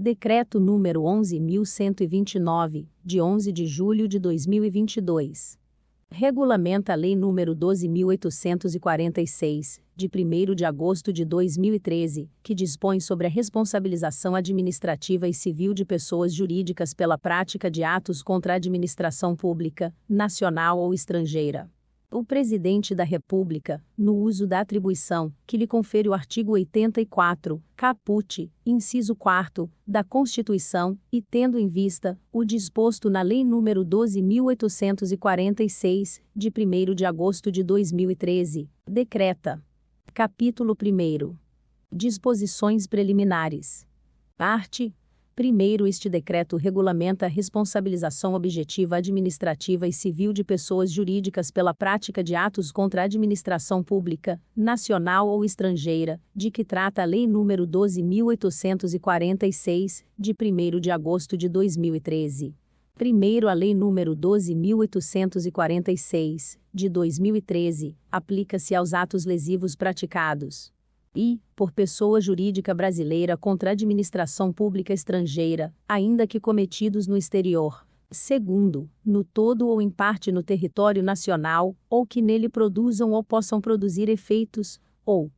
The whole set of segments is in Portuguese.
Decreto número 11.129, de 11 de julho de 2022. Regulamenta a Lei número 12.846, de 1º de agosto de 2013, que dispõe sobre a responsabilização administrativa e civil de pessoas jurídicas pela prática de atos contra a administração pública, nacional ou estrangeira. O Presidente da República, no uso da atribuição que lhe confere o artigo 84, caput, inciso 4, da Constituição, e tendo em vista o disposto na Lei nº 12.846, de 1º de agosto de 2013, decreta. Capítulo 1º. Disposições preliminares. Parte 1º. Este decreto regulamenta a responsabilização objetiva administrativa e civil de pessoas jurídicas pela prática de atos contra a administração pública, nacional ou estrangeira, de que trata a Lei nº 12.846, de 1º de agosto de 2013. Primeiro, a Lei nº 12.846, de 2013, aplica-se aos atos lesivos praticados por pessoa jurídica brasileira contra a administração pública estrangeira, ainda que cometidos no exterior. Segundo, no todo ou em parte no território nacional, ou que nele produzam ou possam produzir efeitos, ou.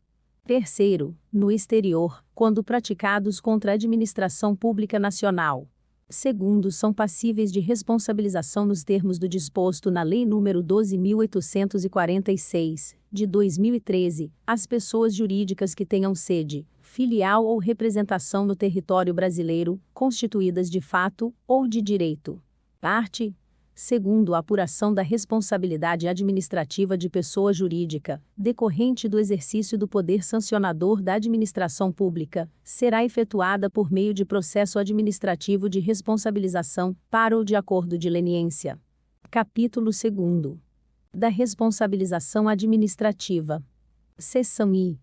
Terceiro, no exterior, quando praticados contra a administração pública nacional. Segundo, são passíveis de responsabilização nos termos do disposto na Lei nº 12.846, de 2013, as pessoas jurídicas que tenham sede, filial ou representação no território brasileiro, constituídas de fato ou de direito. Parte. Segundo, a apuração da responsabilidade administrativa de pessoa jurídica, decorrente do exercício do poder sancionador da administração pública, será efetuada por meio de processo administrativo de responsabilização, para ou de acordo de leniência. Capítulo 2º. Da responsabilização administrativa. Seção I.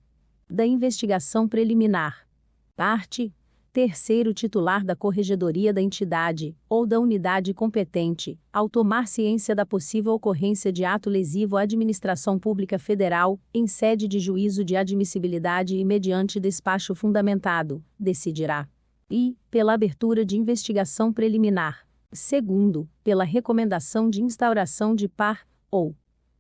Da investigação preliminar. Parte. Terceiro, titular da corregedoria da entidade, ou da unidade competente, ao tomar ciência da possível ocorrência de ato lesivo à administração pública federal, em sede de juízo de admissibilidade e mediante despacho fundamentado, decidirá. I. Pela abertura de investigação preliminar. Segundo, pela recomendação de instauração de par, ou.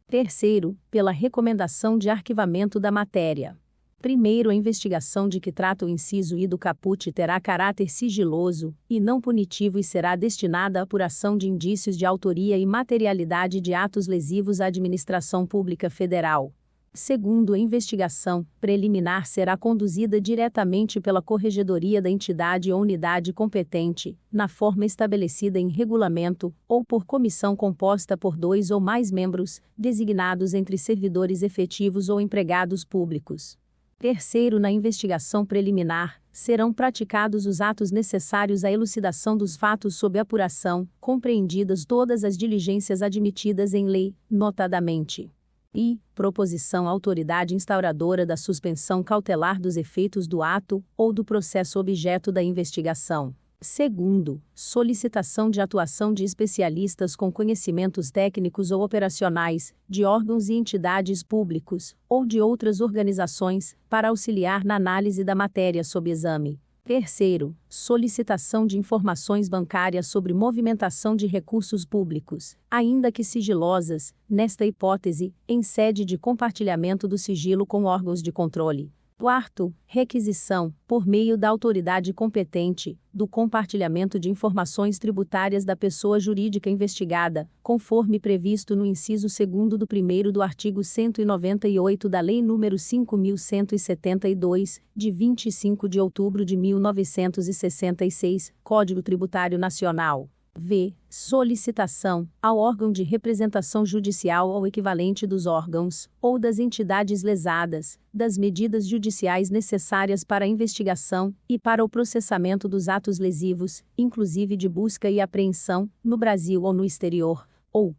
Terceiro, pela recomendação de arquivamento da matéria. Primeiro, a investigação de que trata o inciso I do caput terá caráter sigiloso e não punitivo e será destinada à apuração de indícios de autoria e materialidade de atos lesivos à administração pública federal. Segundo, a investigação preliminar será conduzida diretamente pela corregedoria da entidade ou unidade competente, na forma estabelecida em regulamento, ou por comissão composta por 2 ou mais membros, designados entre servidores efetivos ou empregados públicos. Terceiro, na investigação preliminar, serão praticados os atos necessários à elucidação dos fatos sob apuração, compreendidas todas as diligências admitidas em lei, notadamente. I. Proposição à autoridade instauradora da suspensão cautelar dos efeitos do ato, ou do processo objeto da investigação. Segundo, solicitação de atuação de especialistas com conhecimentos técnicos ou operacionais, de órgãos e entidades públicos, ou de outras organizações, para auxiliar na análise da matéria sob exame. Terceiro, solicitação de informações bancárias sobre movimentação de recursos públicos, ainda que sigilosas, nesta hipótese, em sede de compartilhamento do sigilo com órgãos de controle. Quarto, requisição, por meio da autoridade competente, do compartilhamento de informações tributárias da pessoa jurídica investigada, conforme previsto no inciso 2º do 1º do artigo 198 da Lei nº 5.172, de 25 de outubro de 1966, Código Tributário Nacional. V. Solicitação, ao órgão de representação judicial ou equivalente dos órgãos, ou das entidades lesadas, das medidas judiciais necessárias para a investigação e para o processamento dos atos lesivos, inclusive de busca e apreensão, no Brasil ou no exterior, ou.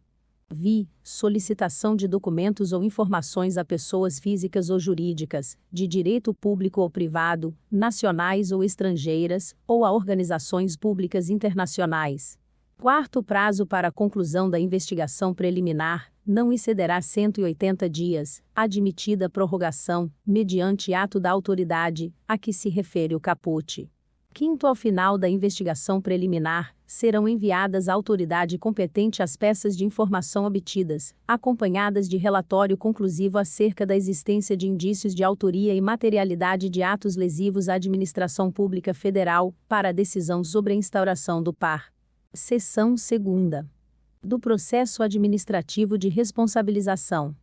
Vi. Solicitação de documentos ou informações a pessoas físicas ou jurídicas, de direito público ou privado, nacionais ou estrangeiras, ou a organizações públicas internacionais. Quarto, prazo para a conclusão da investigação preliminar, não excederá 180 dias, admitida prorrogação, mediante ato da autoridade, a que se refere o caput. Quinto, ao final da investigação preliminar, serão enviadas à autoridade competente as peças de informação obtidas, acompanhadas de relatório conclusivo acerca da existência de indícios de autoria e materialidade de atos lesivos à administração pública federal, para a decisão sobre a instauração do PAR. Seção 2ª. Do processo administrativo de responsabilização.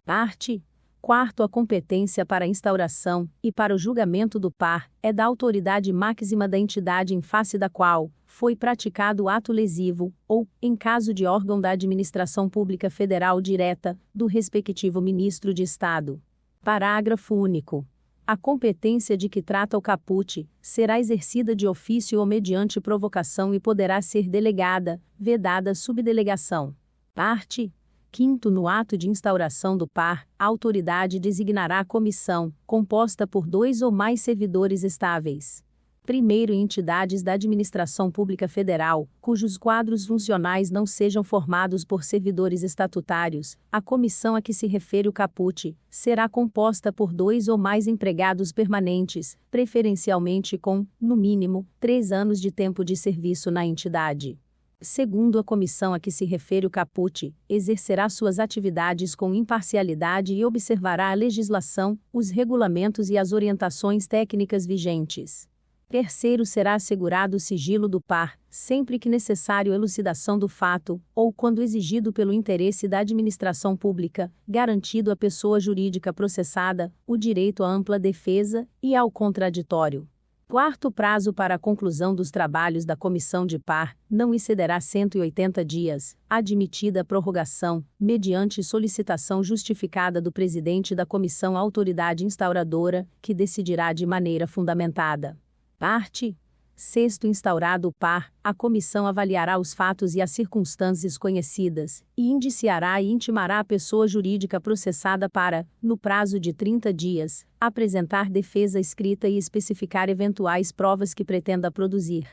Parte 4º, a competência para a instauração e para o julgamento do PAR é da autoridade máxima da entidade em face da qual foi praticado o ato lesivo, ou, em caso de órgão da administração pública federal direta, do respectivo ministro de Estado. Parágrafo único. A competência de que trata o caput será exercida de ofício ou mediante provocação e poderá ser delegada, vedada subdelegação. Parte 5º, no ato de instauração do PAR, a autoridade designará a comissão, composta por 2 ou mais servidores estáveis. Primeiro, entidades da administração pública federal, cujos quadros funcionais não sejam formados por servidores estatutários, a comissão a que se refere o caput será composta por 2 ou mais empregados permanentes, preferencialmente com, no mínimo, 3 anos de tempo de serviço na entidade. Segundo, a comissão a que se refere o caput exercerá suas atividades com imparcialidade e observará a legislação, os regulamentos e as orientações técnicas vigentes. Terceiro, será assegurado o sigilo do PAR, sempre que necessário elucidação do fato, ou quando exigido pelo interesse da administração pública, garantido à pessoa jurídica processada o direito à ampla defesa e ao contraditório. Quarto, prazo para a conclusão dos trabalhos da comissão de PAR não excederá 180 dias, admitida a prorrogação, mediante solicitação justificada do presidente da comissão à autoridade instauradora, que decidirá de maneira fundamentada. Parte 6º, instaurado o PAR, a comissão avaliará os fatos e as circunstâncias conhecidas, e indiciará e intimará a pessoa jurídica processada para, no prazo de 30 dias, apresentar defesa escrita e especificar eventuais provas que pretenda produzir.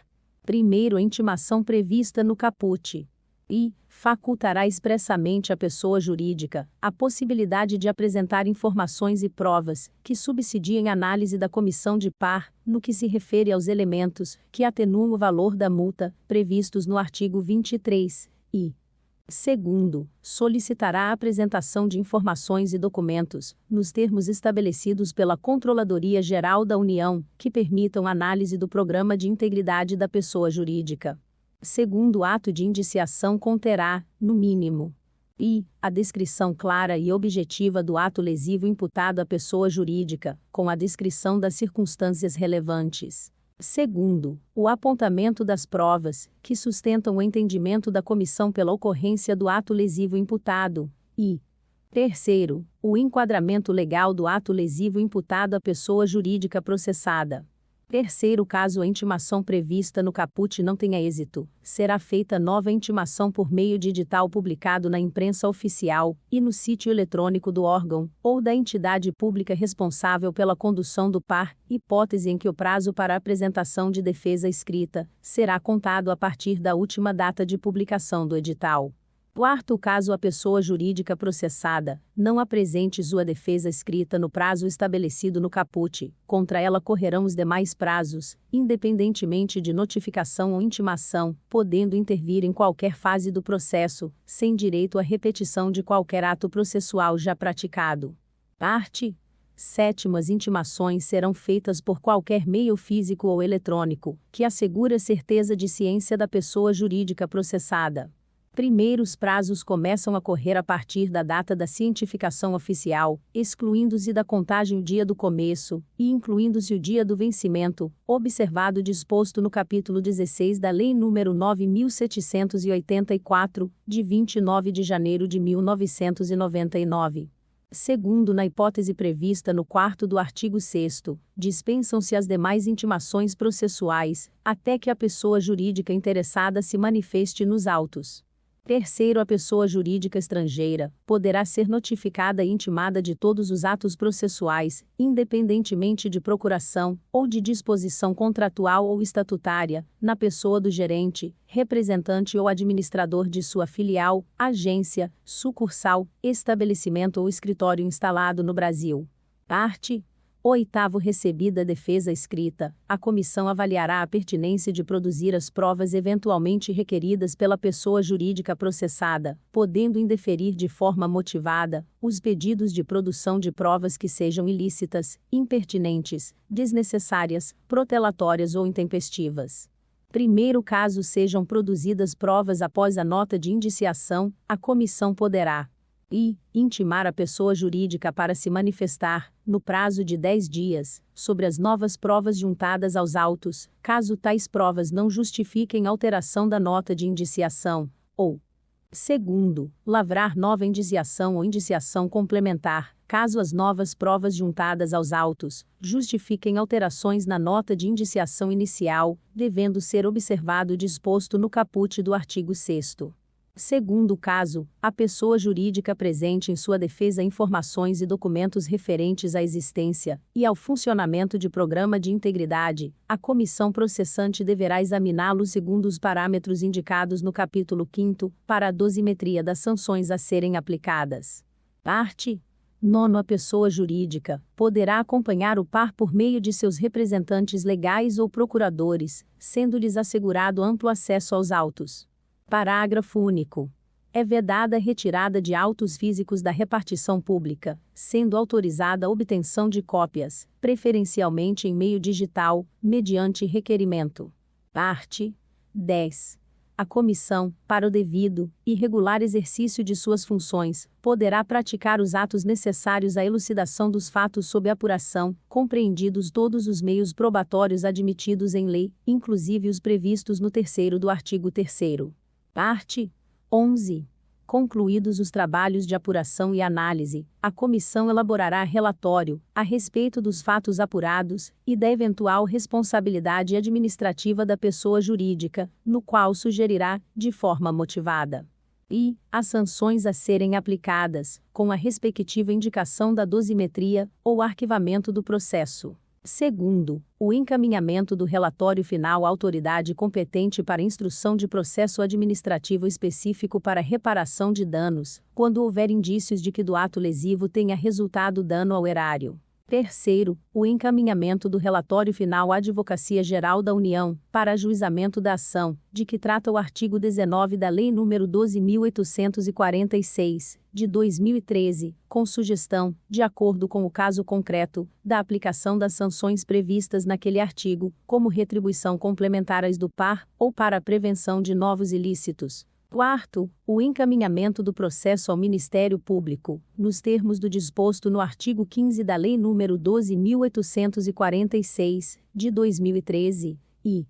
Primeiro, a intimação prevista no caput. E facultará expressamente à pessoa jurídica a possibilidade de apresentar informações e provas que subsidiem a análise da comissão de PAR, no que se refere aos elementos que atenuam o valor da multa, previstos no artigo 23, e segundo, solicitará a apresentação de informações e documentos, nos termos estabelecidos pela Controladoria Geral da União, que permitam análise do programa de integridade da pessoa jurídica. Segundo, o ato de indiciação conterá, no mínimo, a descrição clara e objetiva do ato lesivo imputado à pessoa jurídica, com a descrição das circunstâncias relevantes. Segundo, o apontamento das provas, que sustentam o entendimento da comissão pela ocorrência do ato lesivo imputado, e terceiro, o enquadramento legal do ato lesivo imputado à pessoa jurídica processada. Terceiro, caso a intimação prevista no caput não tenha êxito, será feita nova intimação por meio de edital publicado na imprensa oficial e no sítio eletrônico do órgão ou da entidade pública responsável pela condução do PAR, hipótese em que o prazo para a apresentação de defesa escrita será contado a partir da última data de publicação do edital. Quarto, caso a pessoa jurídica processada não apresente sua defesa escrita no prazo estabelecido no caput, contra ela correrão os demais prazos, independentemente de notificação ou intimação, podendo intervir em qualquer fase do processo, sem direito à repetição de qualquer ato processual já praticado. Parte 7º, as intimações serão feitas por qualquer meio físico ou eletrônico, que assegure a certeza de ciência da pessoa jurídica processada. Primeiros prazos começam a correr a partir da data da cientificação oficial, excluindo-se da contagem o dia do começo, e incluindo-se o dia do vencimento, observado o disposto no capítulo 16 da Lei nº 9.784, de 29 de janeiro de 1999. Segundo, na hipótese prevista no 4º do artigo 6º, dispensam-se as demais intimações processuais, até que a pessoa jurídica interessada se manifeste nos autos. Terceiro, a pessoa jurídica estrangeira poderá ser notificada e intimada de todos os atos processuais, independentemente de procuração ou de disposição contratual ou estatutária, na pessoa do gerente, representante ou administrador de sua filial, agência, sucursal, estabelecimento ou escritório instalado no Brasil. Parte Oitavo, recebida a defesa escrita, a comissão avaliará a pertinência de produzir as provas eventualmente requeridas pela pessoa jurídica processada, podendo indeferir de forma motivada os pedidos de produção de provas que sejam ilícitas, impertinentes, desnecessárias, protelatórias ou intempestivas. Primeiro, caso sejam produzidas provas após a nota de indiciação, a comissão poderá intimar a pessoa jurídica para se manifestar, no prazo de 10 dias, sobre as novas provas juntadas aos autos, caso tais provas não justifiquem alteração da nota de indiciação, ou, segundo, lavrar nova indiciação ou indiciação complementar, caso as novas provas juntadas aos autos justifiquem alterações na nota de indiciação inicial, devendo ser observado o disposto no caput do artigo 6º. Segundo caso, a pessoa jurídica presente em sua defesa informações e documentos referentes à existência e ao funcionamento de programa de integridade, a comissão processante deverá examiná-lo segundo os parâmetros indicados no capítulo 5º, para a dosimetria das sanções a serem aplicadas. Parte 9. A pessoa jurídica poderá acompanhar o par por meio de seus representantes legais ou procuradores, sendo-lhes assegurado amplo acesso aos autos. Parágrafo único. É vedada a retirada de autos físicos da repartição pública, sendo autorizada a obtenção de cópias, preferencialmente em meio digital, mediante requerimento. Parte 10. A comissão, para o devido e regular exercício de suas funções, poderá praticar os atos necessários à elucidação dos fatos sob apuração, compreendidos todos os meios probatórios admitidos em lei, inclusive os previstos no 3º do artigo 3º. Parte 11. Concluídos os trabalhos de apuração e análise, a comissão elaborará relatório a respeito dos fatos apurados e da eventual responsabilidade administrativa da pessoa jurídica, no qual sugerirá, de forma motivada, as sanções a serem aplicadas, com a respectiva indicação da dosimetria ou arquivamento do processo. Segundo, o encaminhamento do relatório final à autoridade competente para instrução de processo administrativo específico para reparação de danos, quando houver indícios de que do ato lesivo tenha resultado dano ao erário. Terceiro, o encaminhamento do relatório final à Advocacia Geral da União, para ajuizamento da ação, de que trata o artigo 19 da Lei nº 12.846, de 2013, com sugestão, de acordo com o caso concreto, da aplicação das sanções previstas naquele artigo, como retribuição complementar às do par, ou para a prevenção de novos ilícitos. Quarto, o encaminhamento do processo ao Ministério Público, nos termos do disposto no artigo 15 da Lei nº 12.846, de 2013, e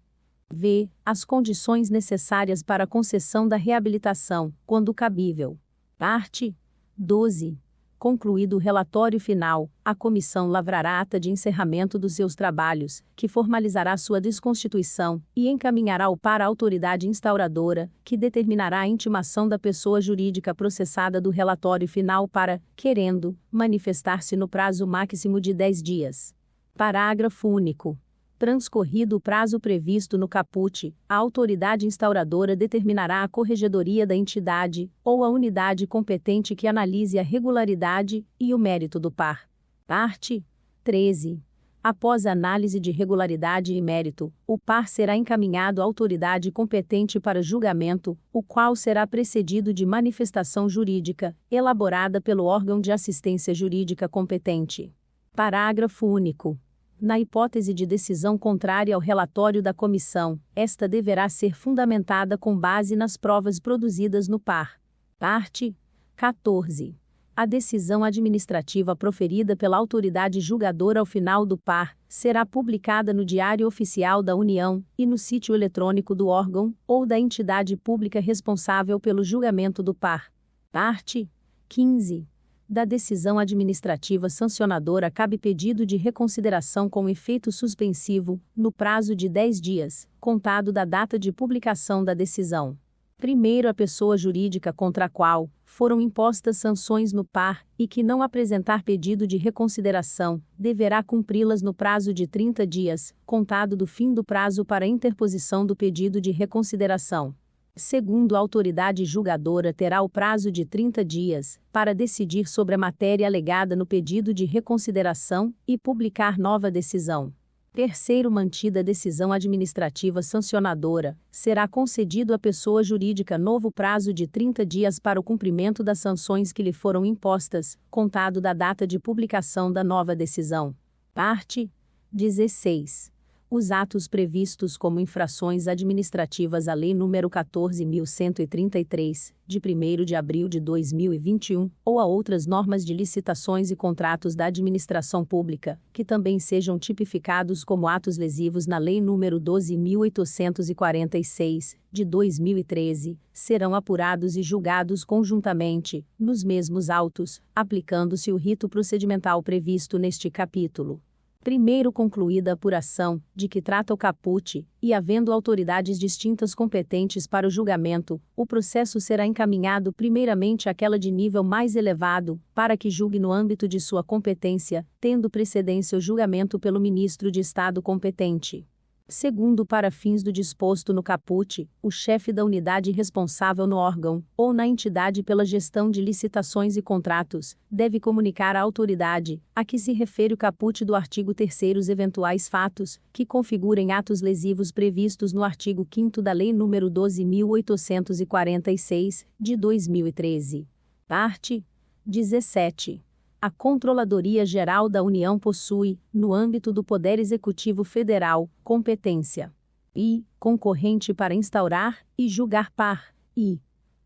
v. as condições necessárias para a concessão da reabilitação, quando cabível. Parte 12. Concluído o relatório final, a comissão lavrará ata de encerramento dos seus trabalhos, que formalizará sua desconstituição, e encaminhará-o para a autoridade instauradora, que determinará a intimação da pessoa jurídica processada do relatório final para, querendo, manifestar-se no prazo máximo de 10 dias. Parágrafo único. Transcorrido o prazo previsto no caput, a autoridade instauradora determinará a corregedoria da entidade, ou a unidade competente que analise a regularidade e o mérito do par. Parte 13. Após a análise de regularidade e mérito, o par será encaminhado à autoridade competente para julgamento, o qual será precedido de manifestação jurídica, elaborada pelo órgão de assistência jurídica competente. Parágrafo único. Na hipótese de decisão contrária ao relatório da comissão, esta deverá ser fundamentada com base nas provas produzidas no par. Parte 14. A decisão administrativa proferida pela autoridade julgadora ao final do par será publicada no Diário Oficial da União e no sítio eletrônico do órgão ou da entidade pública responsável pelo julgamento do par. Parte 15. Da decisão administrativa sancionadora cabe pedido de reconsideração com efeito suspensivo, no prazo de 10 dias, contado da data de publicação da decisão. Primeiro, a pessoa jurídica contra a qual foram impostas sanções no par e que não apresentar pedido de reconsideração, deverá cumpri-las no prazo de 30 dias, contado do fim do prazo para interposição do pedido de reconsideração. Segundo, a autoridade julgadora terá o prazo de 30 dias para decidir sobre a matéria alegada no pedido de reconsideração e publicar nova decisão. Terceiro, mantida a decisão administrativa sancionadora, será concedido à pessoa jurídica novo prazo de 30 dias para o cumprimento das sanções que lhe foram impostas, contado da data de publicação da nova decisão. Parte 16. Os atos previstos como infrações administrativas à Lei nº 14.133, de 1º de abril de 2021, ou a outras normas de licitações e contratos da administração pública, que também sejam tipificados como atos lesivos na Lei nº 12.846, de 2013, serão apurados e julgados conjuntamente, nos mesmos autos, aplicando-se o rito procedimental previsto neste capítulo. Primeiro, concluída a apuração, de que trata o caput, e havendo autoridades distintas competentes para o julgamento, o processo será encaminhado primeiramente àquela de nível mais elevado, para que julgue no âmbito de sua competência, tendo precedência o julgamento pelo ministro de Estado competente. Segundo, para fins do disposto no caput, o chefe da unidade responsável no órgão, ou na entidade pela gestão de licitações e contratos, deve comunicar à autoridade, a que se refere o caput do artigo 3º os eventuais fatos, que configurem atos lesivos previstos no artigo 5º da Lei nº 12.846, de 2013. Parte 17. A Controladoria Geral da União possui, no âmbito do Poder Executivo Federal, competência e concorrente para instaurar e julgar par, e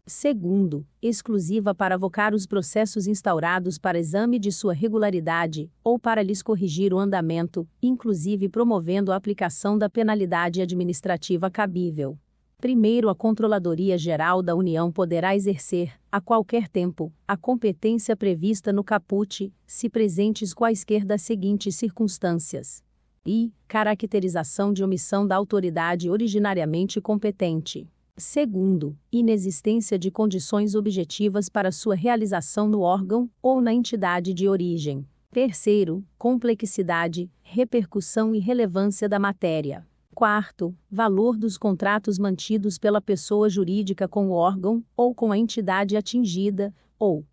segundo, exclusiva para avocar os processos instaurados para exame de sua regularidade, ou para lhes corrigir o andamento, inclusive promovendo a aplicação da penalidade administrativa cabível. Primeiro, a Controladoria Geral da União poderá exercer, a qualquer tempo, a competência prevista no caput, se presentes quaisquer das seguintes circunstâncias: i. Caracterização de omissão da autoridade originariamente competente. Segundo, inexistência de condições objetivas para sua realização no órgão ou na entidade de origem. Terceiro, complexidade, repercussão e relevância da matéria. Quarto, valor dos contratos mantidos pela pessoa jurídica com o órgão, ou com a entidade atingida, ou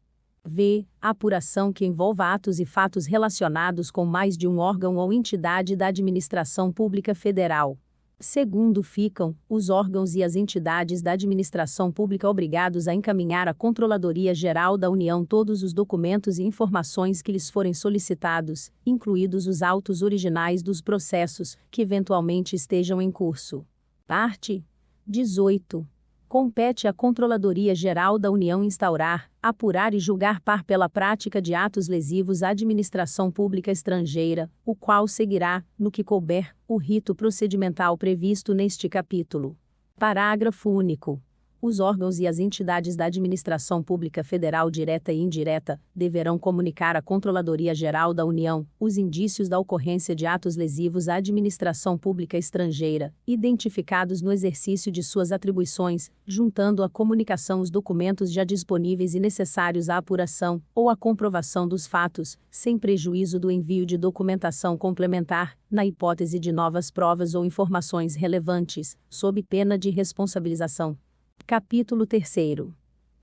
v. Apuração que envolva atos e fatos relacionados com mais de um órgão ou entidade da administração pública federal. Segundo, ficam os órgãos e as entidades da administração pública obrigados a encaminhar à Controladoria Geral da União todos os documentos e informações que lhes forem solicitados, incluídos os autos originais dos processos, que eventualmente estejam em curso. Parte 18. Compete à Controladoria Geral da União instaurar, apurar e julgar par pela prática de atos lesivos à administração pública estrangeira, o qual seguirá, no que couber, o rito procedimental previsto neste capítulo. Parágrafo único. Os órgãos e as entidades da administração pública federal direta e indireta deverão comunicar à Controladoria Geral da União os indícios da ocorrência de atos lesivos à administração pública estrangeira, identificados no exercício de suas atribuições, juntando à comunicação os documentos já disponíveis e necessários à apuração ou à comprovação dos fatos, sem prejuízo do envio de documentação complementar, na hipótese de novas provas ou informações relevantes, sob pena de responsabilização. Capítulo 3º.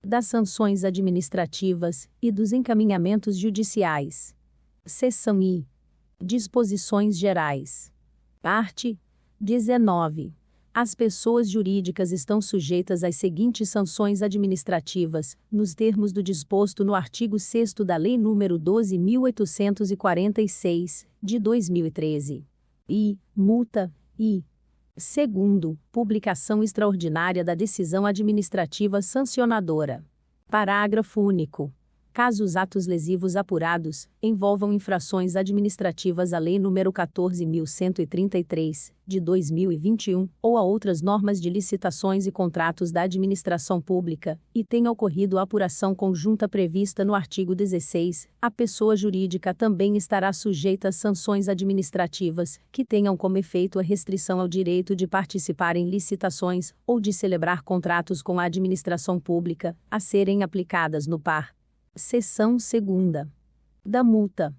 Das sanções administrativas e dos encaminhamentos judiciais. Seção I. Disposições gerais. Parte 19. As pessoas jurídicas estão sujeitas às seguintes sanções administrativas, nos termos do disposto no artigo 6º da Lei nº 12.846, de 2013. I. Multa. I. Segundo, publicação extraordinária da decisão administrativa sancionadora. Parágrafo único. Caso os atos lesivos apurados envolvam infrações administrativas à Lei nº 14.133, de 2021, ou a outras normas de licitações e contratos da administração pública, e tenha ocorrido a apuração conjunta prevista no artigo 16, a pessoa jurídica também estará sujeita às sanções administrativas, que tenham como efeito a restrição ao direito de participar em licitações, ou de celebrar contratos com a administração pública, a serem aplicadas no par. Seção 2ª. Da multa.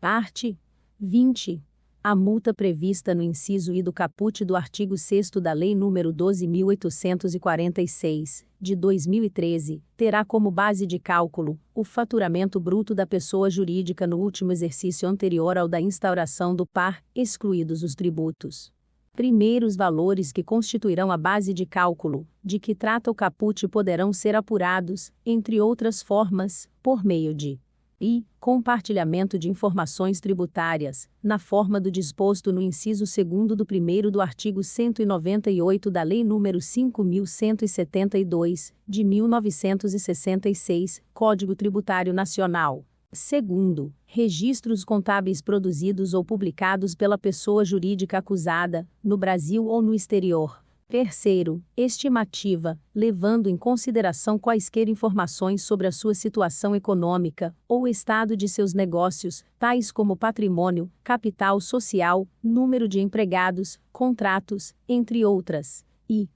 Parte 20. A multa prevista no inciso I do caput do artigo 6º da Lei nº 12.846, de 2013, terá como base de cálculo o faturamento bruto da pessoa jurídica no último exercício anterior ao da instauração do PAR, excluídos os tributos. Primeiros valores que constituirão a base de cálculo, de que trata o caput, poderão ser apurados, entre outras formas, por meio de compartilhamento de informações tributárias, na forma do disposto no inciso 2º do 1º do artigo 198 da Lei nº 5.172, de 1966, Código Tributário Nacional. Segundo, registros contábeis produzidos ou publicados pela pessoa jurídica acusada, no Brasil ou no exterior. Terceiro, estimativa, levando em consideração quaisquer informações sobre a sua situação econômica, ou estado de seus negócios, tais como patrimônio, capital social, número de empregados, contratos, entre outras. E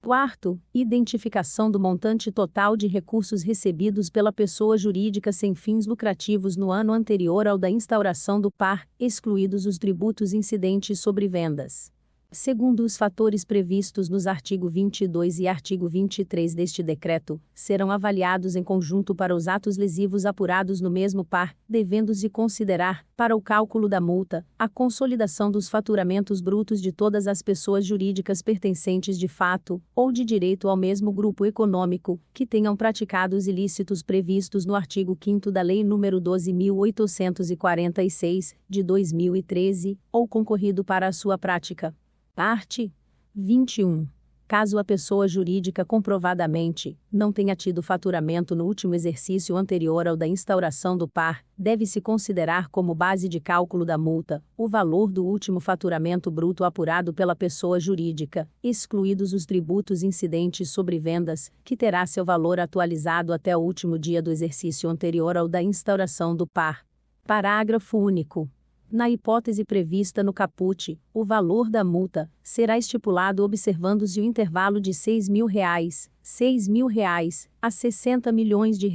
quarto, identificação do montante total de recursos recebidos pela pessoa jurídica sem fins lucrativos no ano anterior ao da instauração do PAR, excluídos os tributos incidentes sobre vendas. Segundo os fatores previstos nos artigo 22 e artigo 23 deste decreto, serão avaliados em conjunto para os atos lesivos apurados no mesmo PAR, devendo-se considerar, para o cálculo da multa, a consolidação dos faturamentos brutos de todas as pessoas jurídicas pertencentes de fato, ou de direito ao mesmo grupo econômico, que tenham praticado os ilícitos previstos no artigo 5º da Lei nº 12.846, de 2013, ou concorrido para a sua prática. Parte 21. Caso a pessoa jurídica comprovadamente não tenha tido faturamento no último exercício anterior ao da instauração do PAR, deve-se considerar como base de cálculo da multa o valor do último faturamento bruto apurado pela pessoa jurídica, excluídos os tributos incidentes sobre vendas, que terá seu valor atualizado até o último dia do exercício anterior ao da instauração do PAR. Parágrafo único. Na hipótese prevista no caput, o valor da multa será estipulado observando-se o intervalo de R$ 6.000, R$ 6.000, a R$ 60 milhões, R$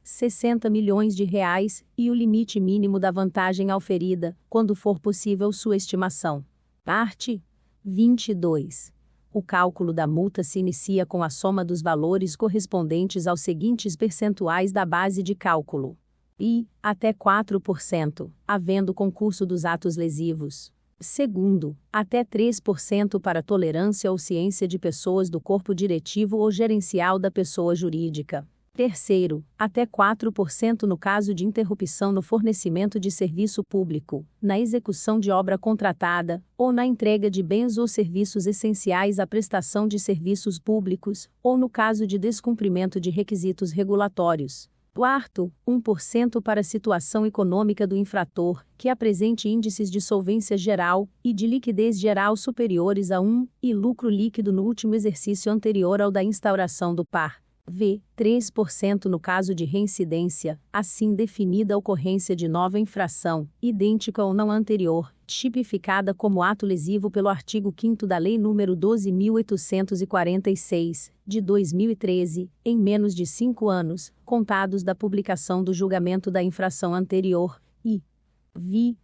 60 milhões e o limite mínimo da vantagem auferida, quando for possível sua estimação. Parte 22. O cálculo da multa se inicia com a soma dos valores correspondentes aos seguintes percentuais da base de cálculo. Até 4%, havendo concurso dos atos lesivos. Segundo, até 3% para tolerância ou ciência de pessoas do corpo diretivo ou gerencial da pessoa jurídica. Terceiro, até 4% no caso de interrupção no fornecimento de serviço público, na execução de obra contratada, ou na entrega de bens ou serviços essenciais à prestação de serviços públicos, ou no caso de descumprimento de requisitos regulatórios. Quarto, 1% para a situação econômica do infrator, que apresente índices de solvência geral e de liquidez geral superiores a 1, e lucro líquido no último exercício anterior ao da instauração do PAR. 3% no caso de reincidência, assim definida a ocorrência de nova infração, idêntica ou não anterior, tipificada como ato lesivo pelo artigo 5º da Lei nº 12.846, de 2013, em menos de 5 anos, contados da publicação do julgamento da infração anterior, e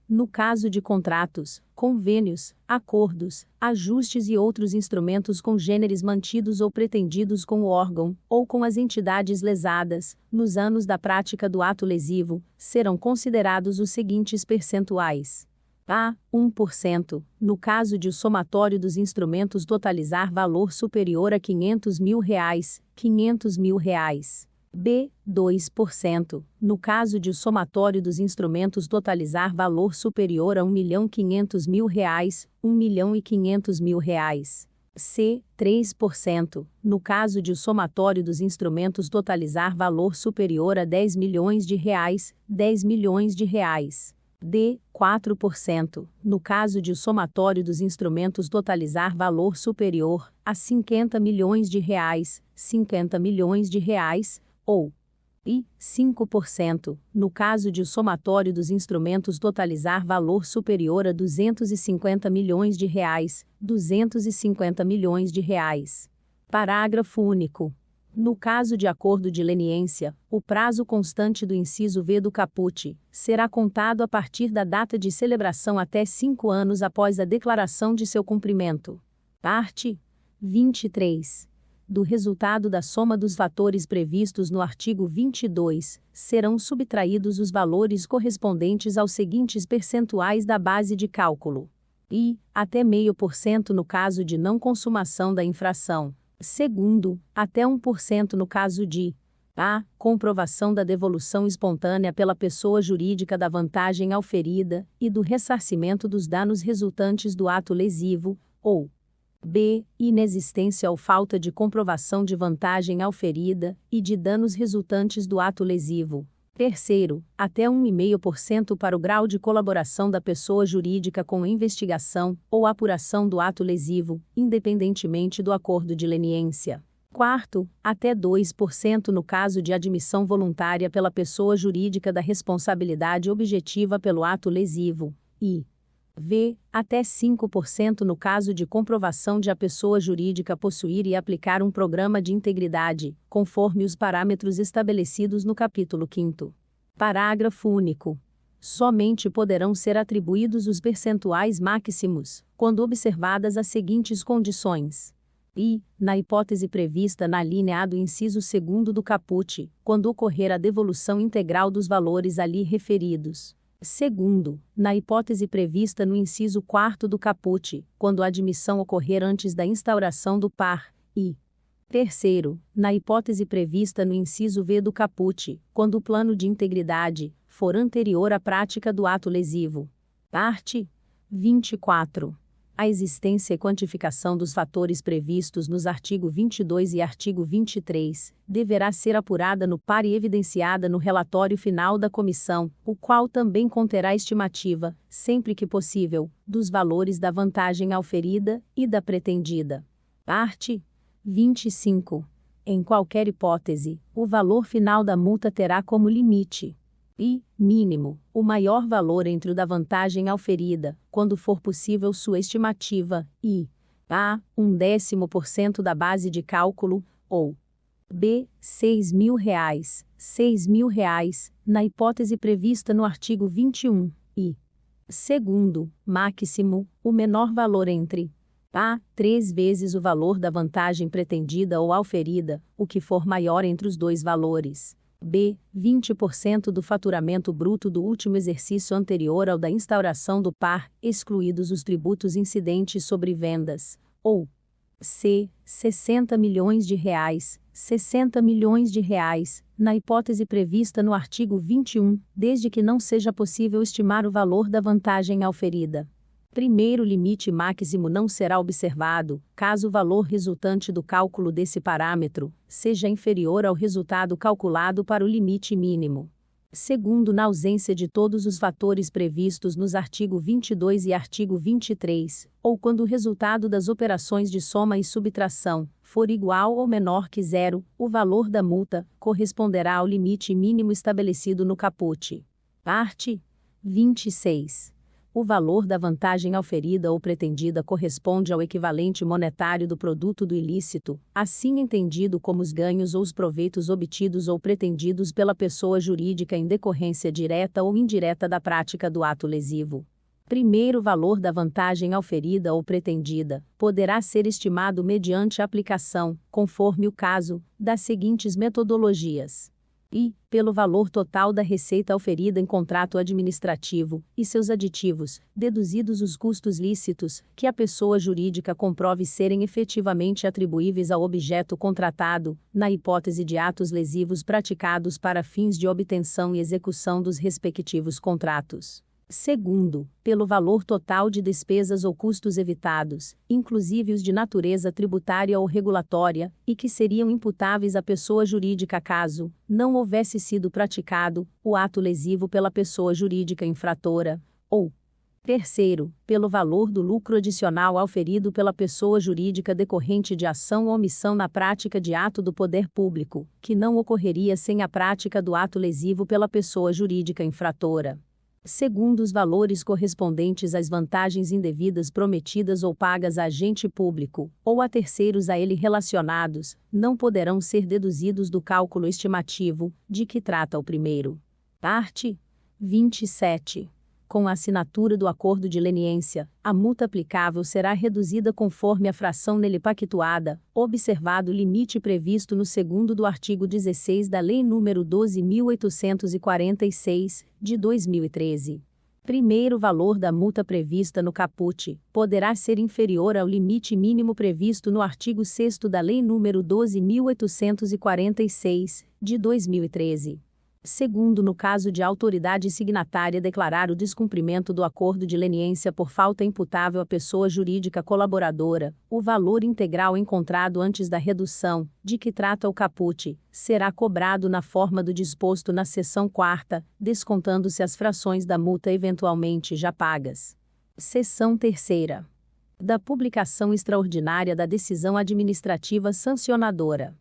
no caso de contratos, convênios, acordos, ajustes e outros instrumentos congêneres mantidos ou pretendidos com o órgão, ou com as entidades lesadas, nos anos da prática do ato lesivo, serão considerados os seguintes percentuais. A. 1%, no caso de o somatório dos instrumentos totalizar valor superior a R$ 500.000, B. 2%, no caso de o somatório dos instrumentos totalizar valor superior a R$ 1.500.000, R$ 1.500.000. C. 3%, no caso de o somatório dos instrumentos totalizar valor superior a R$ 10 milhões, R$ 10 milhões. D. 4%, no caso de o somatório dos instrumentos totalizar valor superior a R$ 50 milhões, R$ 50 milhões, ou 5%, no caso de o somatório dos instrumentos totalizar valor superior a R$ 250 milhões, R$ 250 milhões. Parágrafo único. No caso de acordo de leniência, o prazo constante do inciso V do caput será contado a partir da data de celebração até 5 anos após a declaração de seu cumprimento. Parte 23. Do resultado da soma dos fatores previstos no artigo 22, serão subtraídos os valores correspondentes aos seguintes percentuais da base de cálculo. I, até 0,5% no caso de não consumação da infração. Segundo, até 1% no caso de a. Comprovação da devolução espontânea pela pessoa jurídica da vantagem auferida e do ressarcimento dos danos resultantes do ato lesivo, ou b. Inexistência ou falta de comprovação de vantagem auferida e de danos resultantes do ato lesivo. Terceiro, até 1,5% para o grau de colaboração da pessoa jurídica com a investigação ou apuração do ato lesivo, independentemente do acordo de leniência. Quarto, até 2% no caso de admissão voluntária pela pessoa jurídica da responsabilidade objetiva pelo ato lesivo, e v. Até 5% no caso de comprovação de a pessoa jurídica possuir e aplicar um programa de integridade, conforme os parâmetros estabelecidos no capítulo 5º. Parágrafo único. Somente poderão ser atribuídos os percentuais máximos, quando observadas as seguintes condições. I. Na hipótese prevista na linha A do inciso 2º do caput, quando ocorrer a devolução integral dos valores ali referidos. Segundo, na hipótese prevista no inciso 4º do caput, quando a admissão ocorrer antes da instauração do par, e terceiro, na hipótese prevista no inciso V do caput, quando o plano de integridade for anterior à prática do ato lesivo. Parte 24. A existência e quantificação dos fatores previstos nos artigo 22 e artigo 23 deverá ser apurada no par e evidenciada no relatório final da comissão, o qual também conterá estimativa, sempre que possível, dos valores da vantagem auferida e da pretendida. Parte 25. Em qualquer hipótese, o valor final da multa terá como limite I, mínimo, o maior valor entre o da vantagem auferida, quando for possível sua estimativa, e a. 0,1% da base de cálculo, ou b. R$ 6.000, na hipótese prevista no artigo 21, e segundo, máximo, o menor valor entre a. 3 vezes o valor da vantagem pretendida ou auferida, o que for maior entre os dois valores. B. 20% do faturamento bruto do último exercício anterior ao da instauração do par, excluídos os tributos incidentes sobre vendas. Ou C. 60 milhões de reais, 60 milhões de reais, na hipótese prevista no artigo 21, desde que não seja possível estimar o valor da vantagem auferida. Primeiro limite máximo não será observado, caso o valor resultante do cálculo desse parâmetro seja inferior ao resultado calculado para o limite mínimo. Segundo, na ausência de todos os fatores previstos nos artigo 22 e artigo 23, ou quando o resultado das operações de soma e subtração for igual ou menor que zero, o valor da multa corresponderá ao limite mínimo estabelecido no caput. Parte 26. O valor da vantagem auferida ou pretendida corresponde ao equivalente monetário do produto do ilícito, assim entendido como os ganhos ou os proveitos obtidos ou pretendidos pela pessoa jurídica em decorrência direta ou indireta da prática do ato lesivo. Primeiro, o valor da vantagem auferida ou pretendida poderá ser estimado mediante a aplicação, conforme o caso, das seguintes metodologias. I. Pelo valor total da receita auferida em contrato administrativo, e seus aditivos, deduzidos os custos lícitos, que a pessoa jurídica comprove serem efetivamente atribuíveis ao objeto contratado, na hipótese de atos lesivos praticados para fins de obtenção e execução dos respectivos contratos. Segundo, pelo valor total de despesas ou custos evitados, inclusive os de natureza tributária ou regulatória, e que seriam imputáveis à pessoa jurídica caso não houvesse sido praticado o ato lesivo pela pessoa jurídica infratora, ou terceiro, pelo valor do lucro adicional auferido pela pessoa jurídica decorrente de ação ou omissão na prática de ato do poder público, que não ocorreria sem a prática do ato lesivo pela pessoa jurídica infratora. segundo os valores correspondentes às vantagens indevidas prometidas ou pagas a agente público, ou a terceiros a ele relacionados, não poderão ser deduzidos do cálculo estimativo, de que trata o primeiro. Parte 27. Com a assinatura do acordo de leniência, a multa aplicável será reduzida conforme a fração nele pactuada, observado o limite previsto no segundo do artigo 16 da Lei nº 12.846, de 2013. Primeiro valor da multa prevista no caput poderá ser inferior ao limite mínimo previsto no artigo 6º da Lei nº 12.846, de 2013. Segundo, no caso de a autoridade signatária declarar o descumprimento do acordo de leniência por falta imputável à pessoa jurídica colaboradora, o valor integral encontrado antes da redução, de que trata o caput, será cobrado na forma do disposto na seção 4ª, descontando-se as frações da multa eventualmente já pagas. Seção 3ª. Da publicação extraordinária da decisão administrativa sancionadora.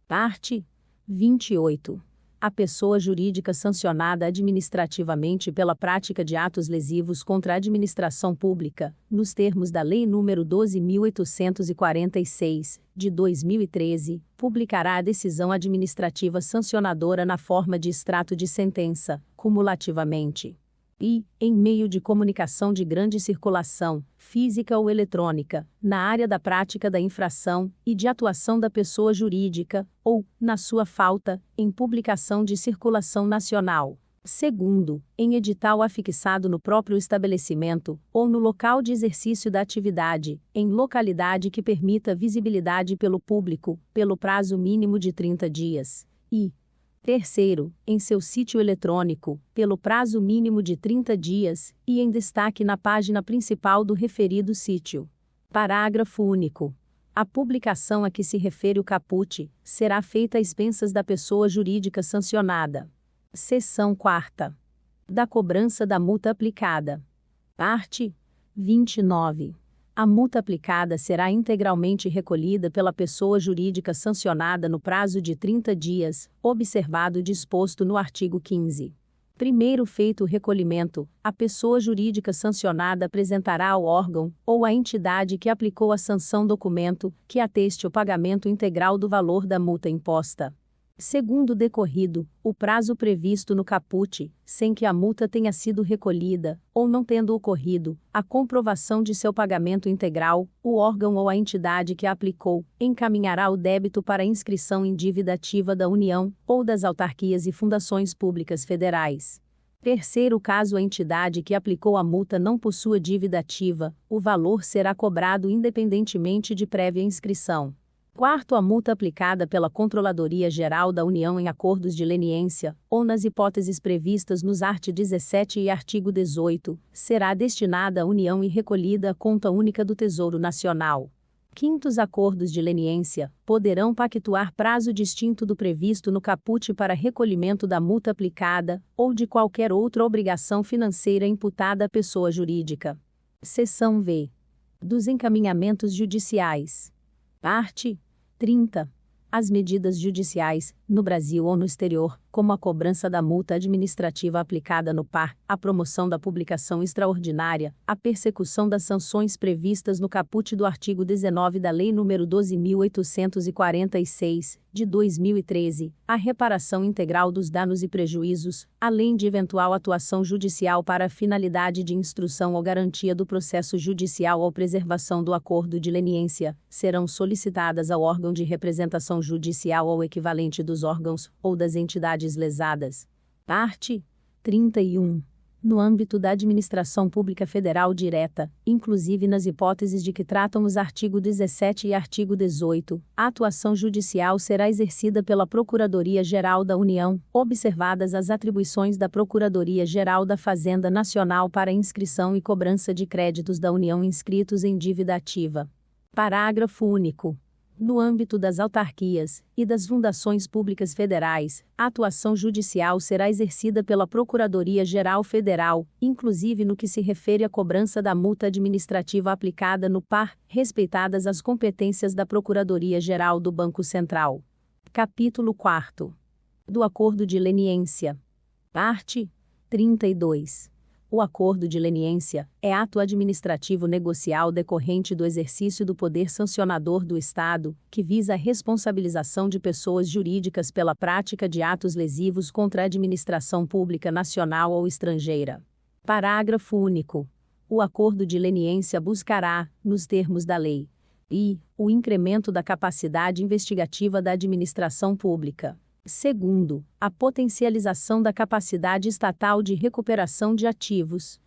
Parte 28. A pessoa jurídica sancionada administrativamente pela prática de atos lesivos contra a administração pública, nos termos da Lei nº 12.846, de 2013, publicará a decisão administrativa sancionadora na forma de extrato de sentença, cumulativamente. E, em meio de comunicação de grande circulação, física ou eletrônica, na área da prática da infração e de atuação da pessoa jurídica, ou, na sua falta, em publicação de circulação nacional. Segundo, em edital afixado no próprio estabelecimento, ou no local de exercício da atividade, em localidade que permita visibilidade pelo público, pelo prazo mínimo de 30 dias. E, terceiro, em seu sítio eletrônico, pelo prazo mínimo de 30 dias, e em destaque na página principal do referido sítio. Parágrafo único. A publicação a que se refere o caput será feita a expensas da pessoa jurídica sancionada. Seção 4ª. Da cobrança da multa aplicada. Parte 29. A multa aplicada será integralmente recolhida pela pessoa jurídica sancionada no prazo de 30 dias, observado o disposto no artigo 15. Primeiro feito o recolhimento, a pessoa jurídica sancionada apresentará ao órgão, ou à entidade que aplicou a sanção documento, que ateste o pagamento integral do valor da multa imposta. Segundo decorrido, o prazo previsto no caput, sem que a multa tenha sido recolhida, ou não tendo ocorrido, a comprovação de seu pagamento integral, o órgão ou a entidade que a aplicou, encaminhará o débito para inscrição em dívida ativa da União, ou das autarquias e fundações públicas federais. Terceiro caso a entidade que aplicou a multa não possua dívida ativa, o valor será cobrado independentemente de prévia inscrição. Quarto, a multa aplicada pela Controladoria Geral da União em acordos de leniência, ou nas hipóteses previstas nos art. 17 e artigo 18, será destinada à União e recolhida à conta única do Tesouro Nacional. Quintos, acordos de leniência poderão pactuar prazo distinto do previsto no caput para recolhimento da multa aplicada, ou de qualquer outra obrigação financeira imputada à pessoa jurídica. Seção V. Dos encaminhamentos judiciais. Parte 30. As medidas judiciais, no Brasil ou no exterior, como a cobrança da multa administrativa aplicada no par, a promoção da publicação extraordinária, a persecução das sanções previstas no caput do artigo 19 da Lei nº 12.846, de 2013, a reparação integral dos danos e prejuízos, além de eventual atuação judicial para a finalidade de instrução ou garantia do processo judicial ou preservação do acordo de leniência, serão solicitadas ao órgão de representação judicial ou equivalente dos órgãos, ou das entidades lesadas. Parte 31. No âmbito da administração pública federal direta, inclusive nas hipóteses de que tratam os artigo 17 e artigo 18, a atuação judicial será exercida pela Procuradoria-Geral da União, observadas as atribuições da Procuradoria-Geral da Fazenda Nacional para inscrição e cobrança de créditos da União inscritos em dívida ativa. Parágrafo único. No âmbito das autarquias e das fundações públicas federais, a atuação judicial será exercida pela Procuradoria-Geral Federal, inclusive no que se refere à cobrança da multa administrativa aplicada no par, respeitadas as competências da Procuradoria-Geral do Banco Central. Capítulo 4. Do Acordo de Leniência. Parte 32. O acordo de leniência é ato administrativo negocial decorrente do exercício do poder sancionador do Estado, que visa a responsabilização de pessoas jurídicas pela prática de atos lesivos contra a administração pública nacional ou estrangeira. Parágrafo único. O acordo de leniência buscará, nos termos da lei, o incremento da capacidade investigativa da administração pública. Segundo, a potencialização da capacidade estatal de recuperação de ativos.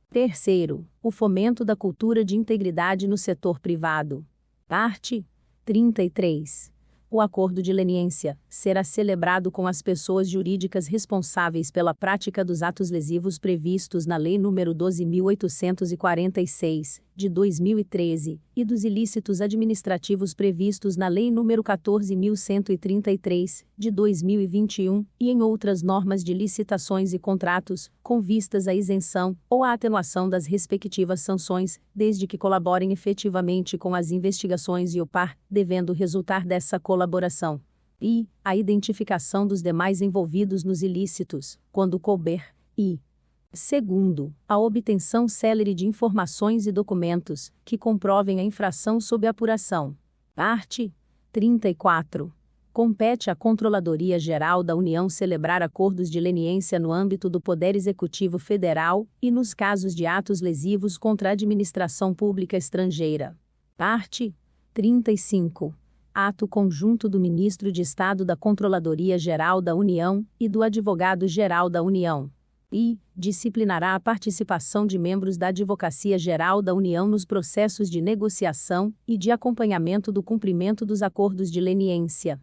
Terceiro, o fomento da cultura de integridade no setor privado. Parte 33. O acordo de leniência será celebrado com as pessoas jurídicas responsáveis pela prática dos atos lesivos previstos na Lei nº 12.846, de 2013, e dos ilícitos administrativos previstos na Lei nº 14.133, de 2021, e em outras normas de licitações e contratos, com vistas à isenção ou à atenuação das respectivas sanções, desde que colaborem efetivamente com as investigações e o par, devendo resultar dessa colaboração a identificação dos demais envolvidos nos ilícitos, quando couber, segundo, a obtenção célere de informações e documentos que comprovem a infração sob apuração. Parte 34. Compete à Controladoria Geral da União celebrar acordos de leniência no âmbito do Poder Executivo Federal e nos casos de atos lesivos contra a administração pública estrangeira. Parte 35. Ato conjunto do Ministro de Estado da Controladoria Geral da União e do Advogado-Geral da União. Disciplinará a participação de membros da Advocacia Geral da União nos processos de negociação e de acompanhamento do cumprimento dos acordos de leniência.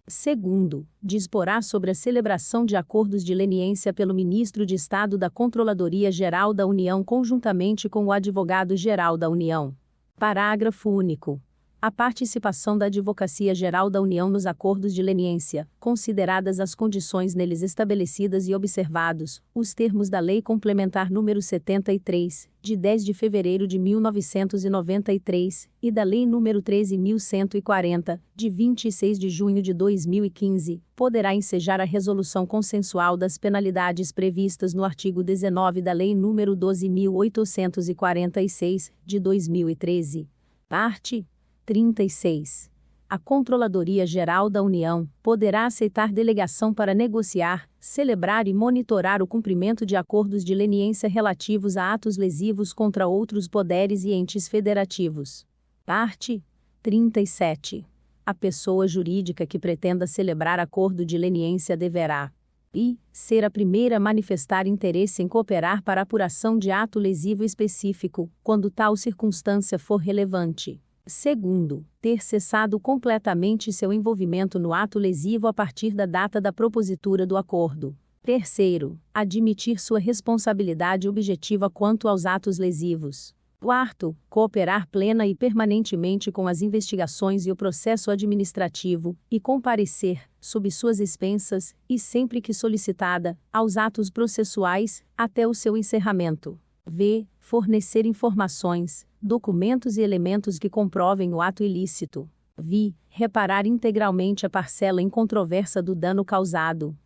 Segundo, disporá sobre a celebração de acordos de leniência pelo Ministro de Estado da Controladoria Geral da União conjuntamente com o Advogado-Geral da União. Parágrafo único. A participação da Advocacia Geral da União nos acordos de leniência, consideradas as condições neles estabelecidas e observados os termos da Lei Complementar nº 73, de 10 de fevereiro de 1993, e da Lei nº 13.140, de 26 de junho de 2015, poderá ensejar a resolução consensual das penalidades previstas no artigo 19 da Lei nº 12.846, de 2013. Parte 36. A Controladoria Geral da União poderá aceitar delegação para negociar, celebrar e monitorar o cumprimento de acordos de leniência relativos a atos lesivos contra outros poderes e entes federativos. Parte 37. A pessoa jurídica que pretenda celebrar acordo de leniência deverá ser a primeira a manifestar interesse em cooperar para a apuração de ato lesivo específico, quando tal circunstância for relevante. Segundo, ter cessado completamente seu envolvimento no ato lesivo a partir da data da propositura do acordo. Terceiro, admitir sua responsabilidade objetiva quanto aos atos lesivos. Quarto, cooperar plena e permanentemente com as investigações e o processo administrativo, e comparecer, sob suas expensas, e sempre que solicitada, aos atos processuais, até o seu encerramento. Fornecer informações, documentos e elementos que comprovem o ato ilícito. Reparar integralmente a parcela incontroversa do dano causado.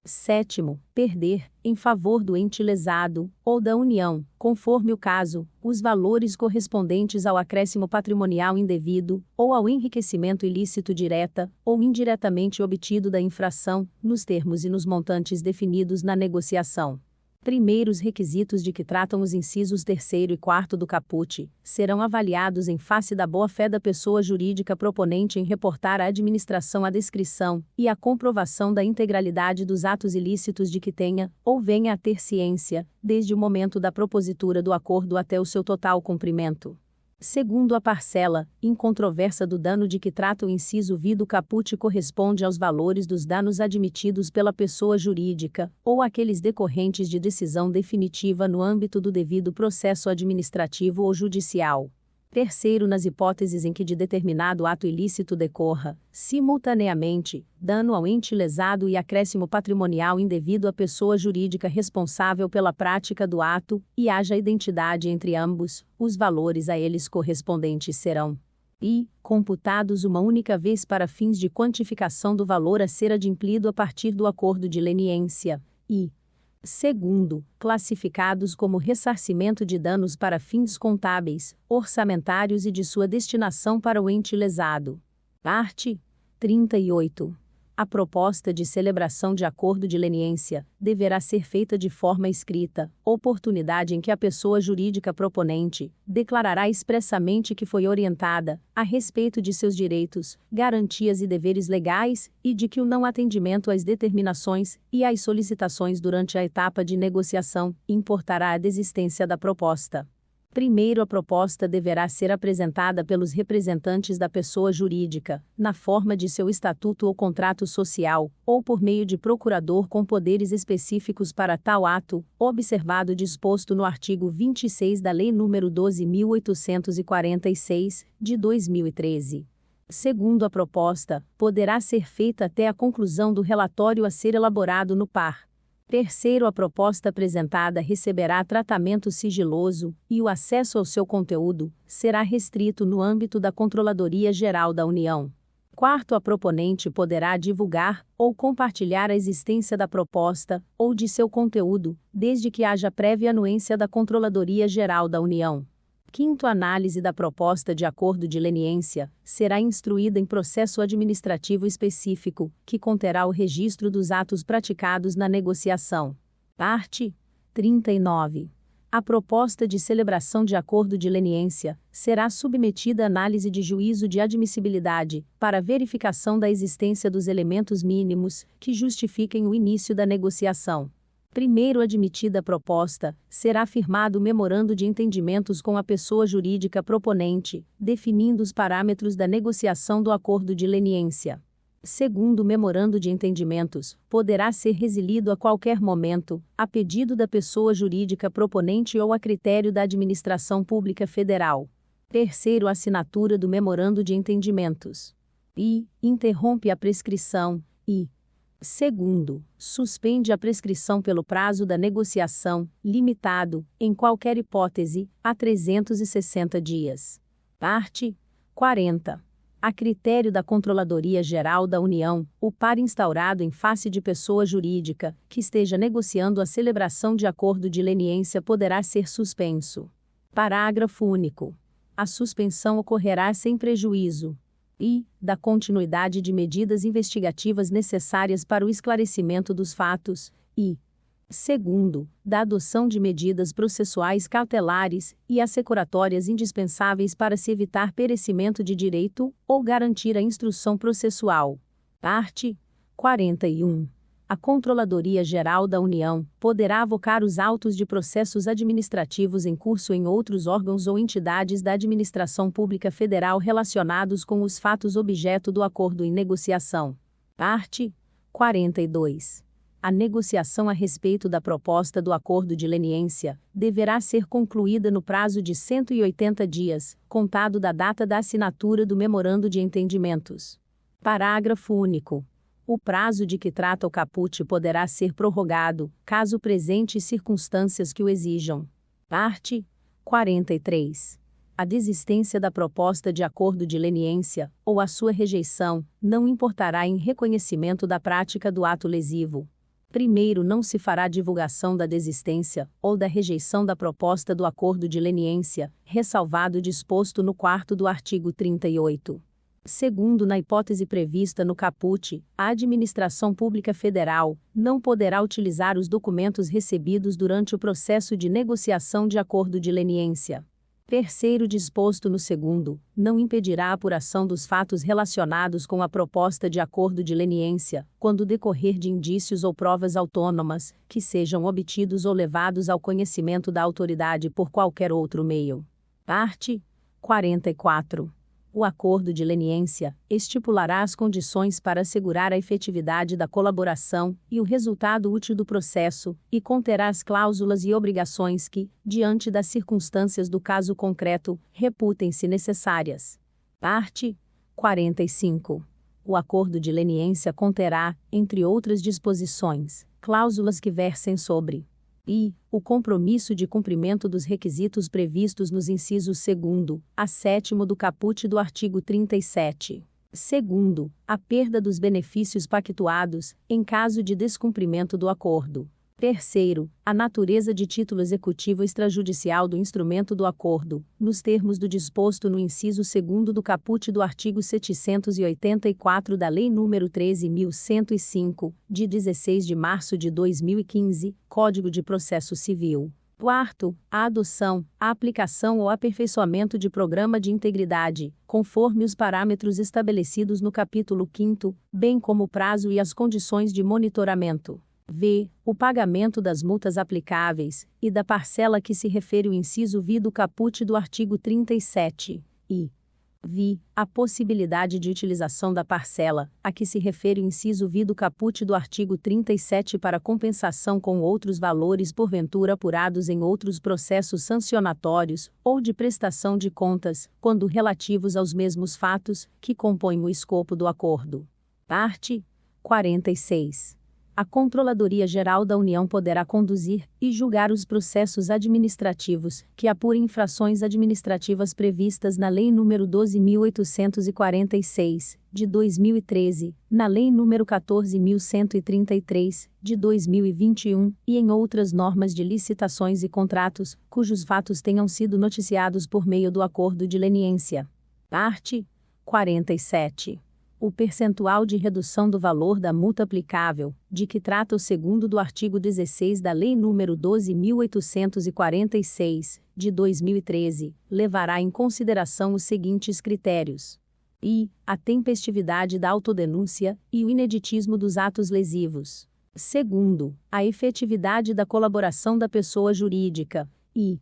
Sétimo, perder, em favor do ente lesado, ou da União, conforme o caso, os valores correspondentes ao acréscimo patrimonial indevido, ou ao enriquecimento ilícito direta, ou indiretamente obtido da infração, nos termos e nos montantes definidos na negociação. Primeiros requisitos de que tratam os incisos 3º e 4º do caput, serão avaliados em face da boa-fé da pessoa jurídica proponente em reportar à administração a descrição e a comprovação da integralidade dos atos ilícitos de que tenha, ou venha a ter ciência, desde o momento da propositura do acordo até o seu total cumprimento. Segundo a parcela incontroversa do dano de que trata o inciso V do caput corresponde aos valores dos danos admitidos pela pessoa jurídica, ou aqueles decorrentes de decisão definitiva no âmbito do devido processo administrativo ou judicial. Terceiro, nas hipóteses em que de determinado ato ilícito decorra, simultaneamente, dano ao ente lesado e acréscimo patrimonial indevido à pessoa jurídica responsável pela prática do ato, e haja identidade entre ambos, os valores a eles correspondentes serão computados uma única vez para fins de quantificação do valor a ser adimplido a partir do acordo de leniência. Segundo, classificados como ressarcimento de danos para fins contábeis, orçamentários e de sua destinação para o ente lesado. Art. 38. A proposta de celebração de acordo de leniência deverá ser feita de forma escrita, oportunidade em que a pessoa jurídica proponente declarará expressamente que foi orientada a respeito de seus direitos, garantias e deveres legais e de que o não atendimento às determinações e às solicitações durante a etapa de negociação importará a desistência da proposta. Primeiro, a proposta deverá ser apresentada pelos representantes da pessoa jurídica, na forma de seu estatuto ou contrato social, ou por meio de procurador com poderes específicos para tal ato, observado o disposto no artigo 26 da Lei nº 12.846, de 2013. Segundo a proposta, poderá ser feita até a conclusão do relatório a ser elaborado no par. Terceiro, a proposta apresentada receberá tratamento sigiloso, e o acesso ao seu conteúdo será restrito no âmbito da Controladoria Geral da União. Quarto, a proponente poderá divulgar ou compartilhar a existência da proposta ou de seu conteúdo, desde que haja prévia anuência da Controladoria Geral da União. Quinto, a análise da proposta de acordo de leniência será instruída em processo administrativo específico, que conterá o registro dos atos praticados na negociação. Art. 39. A proposta de celebração de acordo de leniência será submetida à análise de juízo de admissibilidade, para verificação da existência dos elementos mínimos que justifiquem o início da negociação. Primeiro admitida a proposta, será firmado o memorando de entendimentos com a pessoa jurídica proponente, definindo os parâmetros da negociação do acordo de leniência. Segundo o memorando de entendimentos, poderá ser resilido a qualquer momento, a pedido da pessoa jurídica proponente ou a critério da Administração Pública Federal. Terceiro, a assinatura do memorando de entendimentos. Interrompe a prescrição, e segundo, suspende a prescrição pelo prazo da negociação, limitado, em qualquer hipótese, a 360 dias. Art. 40. A critério da Controladoria Geral da União, o par instaurado em face de pessoa jurídica, que esteja negociando a celebração de acordo de leniência poderá ser suspenso. Parágrafo único. A suspensão ocorrerá sem prejuízo da continuidade de medidas investigativas necessárias para o esclarecimento dos fatos, e, segundo, da adoção de medidas processuais cautelares e assecuratórias indispensáveis para se evitar perecimento de direito ou garantir a instrução processual. Art. 41. A Controladoria Geral da União poderá avocar os autos de processos administrativos em curso em outros órgãos ou entidades da Administração Pública Federal relacionados com os fatos objeto do acordo em negociação. Art. 42. A negociação a respeito da proposta do acordo de leniência deverá ser concluída no prazo de 180 dias, contado da data da assinatura do memorando de entendimentos. Parágrafo único. O prazo de que trata o caput poderá ser prorrogado, caso presente circunstâncias que o exijam. Art. 43. A desistência da proposta de acordo de leniência, ou a sua rejeição, não importará em reconhecimento da prática do ato lesivo. Primeiro, não se fará divulgação da desistência, ou da rejeição da proposta do acordo de leniência, ressalvado o disposto no 4º do artigo 38. Segundo, na hipótese prevista no caput, a Administração Pública Federal não poderá utilizar os documentos recebidos durante o processo de negociação de acordo de leniência. Terceiro, disposto no 2º, não impedirá a apuração dos fatos relacionados com a proposta de acordo de leniência, quando decorrer de indícios ou provas autônomas, que sejam obtidos ou levados ao conhecimento da autoridade por qualquer outro meio. Art. 44. O acordo de leniência estipulará as condições para assegurar a efetividade da colaboração e o resultado útil do processo, e conterá as cláusulas e obrigações que, diante das circunstâncias do caso concreto, reputem-se necessárias. Art. 45. O acordo de leniência conterá, entre outras disposições, cláusulas que versem sobre o compromisso de cumprimento dos requisitos previstos nos incisos 2º a 7º do caput do artigo 37. Segundo, a perda dos benefícios pactuados, em caso de descumprimento do acordo. Terceiro, a natureza de título executivo extrajudicial do instrumento do acordo, nos termos do disposto no inciso 2º do caput do artigo 784 da Lei nº 13.105, de 16 de março de 2015, Código de Processo Civil. Quarto, a adoção, a aplicação ou aperfeiçoamento de programa de integridade, conforme os parâmetros estabelecidos no capítulo 5º, bem como o prazo e as condições de monitoramento. V. O pagamento das multas aplicáveis, e da parcela que se refere o inciso V do caput do artigo 37. E. Vi. A possibilidade de utilização da parcela, a que se refere o inciso V do caput do artigo 37 para compensação com outros valores porventura apurados em outros processos sancionatórios, ou de prestação de contas, quando relativos aos mesmos fatos, que compõem o escopo do acordo. Parte 46. A Controladoria Geral da União poderá conduzir e julgar os processos administrativos que apurem infrações administrativas previstas na Lei nº 12.846, de 2013, na Lei nº 14.133, de 2021, e em outras normas de licitações e contratos, cujos fatos tenham sido noticiados por meio do acordo de leniência. Parte 47. O percentual de redução do valor da multa aplicável, de que trata o 2º do artigo 16 da Lei nº 12.846, de 2013, levará em consideração os seguintes critérios: i. A tempestividade da autodenúncia e o ineditismo dos atos lesivos. Segundo, a efetividade da colaboração da pessoa jurídica. E.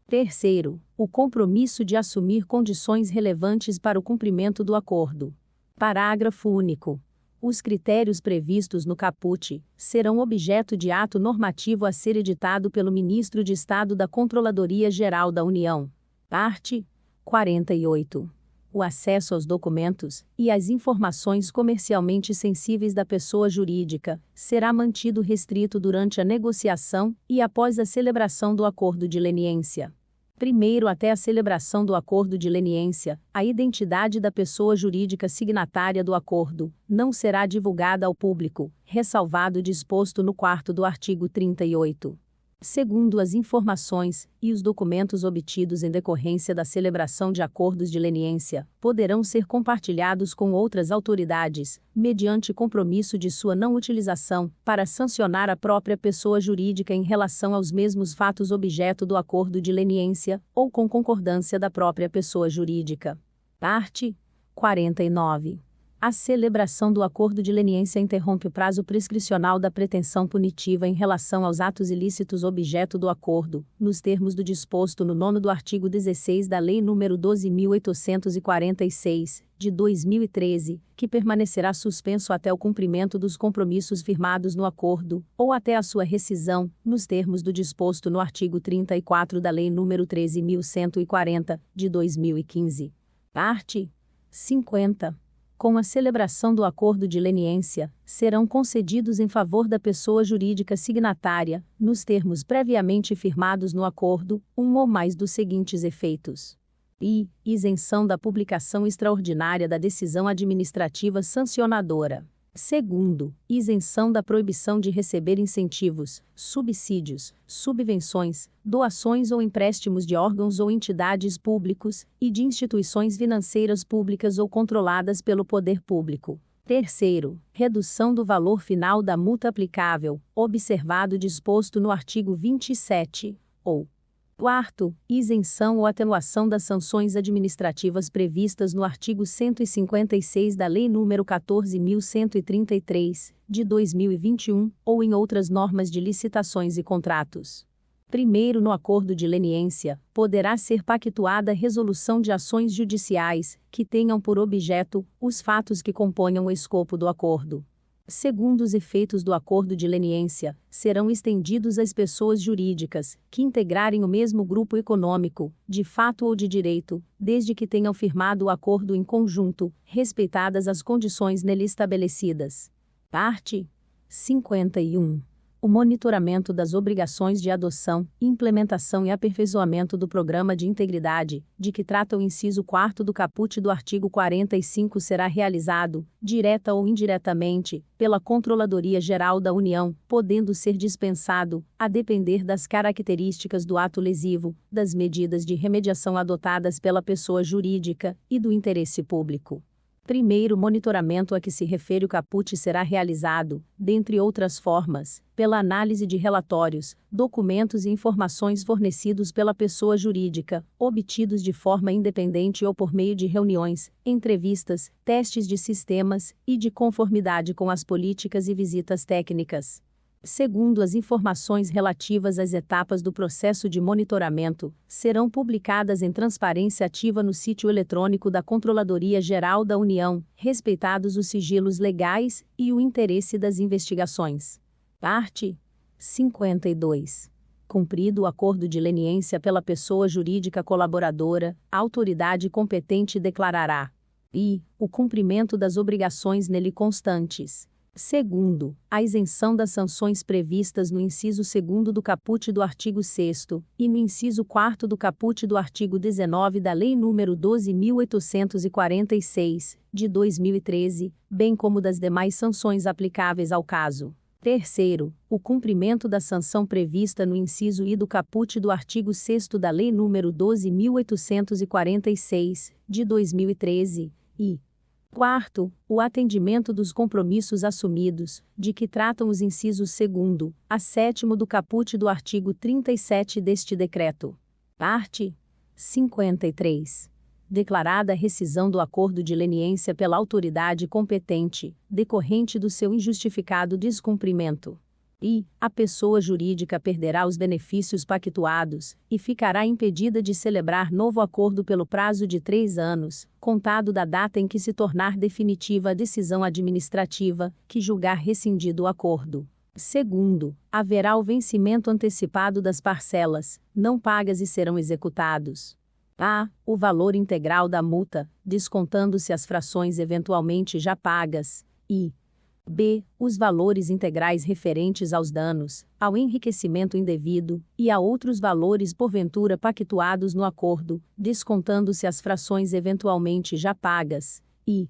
Terceiro, o compromisso de assumir condições relevantes para o cumprimento do acordo. Parágrafo único. Os critérios previstos no caput serão objeto de ato normativo a ser editado pelo Ministro de Estado da Controladoria Geral da União. Parte 48. O acesso aos documentos e às informações comercialmente sensíveis da pessoa jurídica será mantido restrito durante a negociação e após a celebração do acordo de leniência. Primeiro, até a celebração do acordo de leniência, a identidade da pessoa jurídica signatária do acordo não será divulgada ao público, ressalvado o disposto no 4º do artigo 38. Segundo, as informações e os documentos obtidos em decorrência da celebração de acordos de leniência poderão ser compartilhados com outras autoridades, mediante compromisso de sua não utilização, para sancionar a própria pessoa jurídica em relação aos mesmos fatos objeto do acordo de leniência, ou com concordância da própria pessoa jurídica. Parte 49. A celebração do acordo de leniência interrompe o prazo prescricional da pretensão punitiva em relação aos atos ilícitos objeto do acordo, nos termos do disposto no 9º do artigo 16 da Lei nº 12.846, de 2013, que permanecerá suspenso até o cumprimento dos compromissos firmados no acordo, ou até a sua rescisão, nos termos do disposto no artigo 34 da Lei nº 13.140, de 2015. Parte 50. Com a celebração do acordo de leniência, serão concedidos em favor da pessoa jurídica signatária, nos termos previamente firmados no acordo, um ou mais dos seguintes efeitos: i. Isenção da publicação extraordinária da decisão administrativa sancionadora. Segundo, isenção da proibição de receber incentivos, subsídios, subvenções, doações ou empréstimos de órgãos ou entidades públicos e de instituições financeiras públicas ou controladas pelo poder público. Terceiro, redução do valor final da multa aplicável, observado o disposto no artigo 27, ou quarto, isenção ou atenuação das sanções administrativas previstas no artigo 156 da Lei nº 14.133, de 2021, ou em outras normas de licitações e contratos. Primeiro, no acordo de leniência, poderá ser pactuada a resolução de ações judiciais, que tenham por objeto os fatos que componham o escopo do acordo. Segundo, os efeitos do acordo de leniência serão estendidos às pessoas jurídicas que integrarem o mesmo grupo econômico, de fato ou de direito, desde que tenham firmado o acordo em conjunto, respeitadas as condições nele estabelecidas. Parte 51. O monitoramento das obrigações de adoção, implementação e aperfeiçoamento do Programa de Integridade, de que trata o inciso 4º do caput do artigo 45 será realizado, direta ou indiretamente, pela Controladoria Geral da União, podendo ser dispensado, a depender das características do ato lesivo, das medidas de remediação adotadas pela pessoa jurídica e do interesse público. Primeiro monitoramento a que se refere o caput será realizado, dentre outras formas, pela análise de relatórios, documentos e informações fornecidos pela pessoa jurídica, obtidos de forma independente ou por meio de reuniões, entrevistas, testes de sistemas e de conformidade com as políticas e visitas técnicas. Segundo as informações relativas às etapas do processo de monitoramento, serão publicadas em transparência ativa no sítio eletrônico da Controladoria Geral da União, respeitados os sigilos legais e o interesse das investigações. Parte 52. Cumprido o acordo de leniência pela pessoa jurídica colaboradora, a autoridade competente declarará: i) o cumprimento das obrigações nele constantes. Segundo, a isenção das sanções previstas no inciso 2º do caput do artigo 6º e no inciso 4º do caput do artigo 19 da Lei nº 12.846, de 2013, bem como das demais sanções aplicáveis ao caso. Terceiro, o cumprimento da sanção prevista no inciso I do caput do artigo 6º da Lei nº 12.846, de 2013, e quarto, o atendimento dos compromissos assumidos, de que tratam os incisos 2º a 7º do caput do artigo 37 deste decreto. Parte 53. Declarada a rescisão do acordo de leniência pela autoridade competente, decorrente do seu injustificado descumprimento. E a pessoa jurídica perderá os benefícios pactuados e ficará impedida de celebrar novo acordo pelo prazo de 3 anos, contado da data em que se tornar definitiva a decisão administrativa, que julgar rescindido o acordo. Segundo, haverá o vencimento antecipado das parcelas, não pagas e serão executados: a) o valor integral da multa, descontando-se as frações eventualmente já pagas, e b. os valores integrais referentes aos danos, ao enriquecimento indevido, e a outros valores porventura pactuados no acordo, descontando-se as frações eventualmente já pagas, e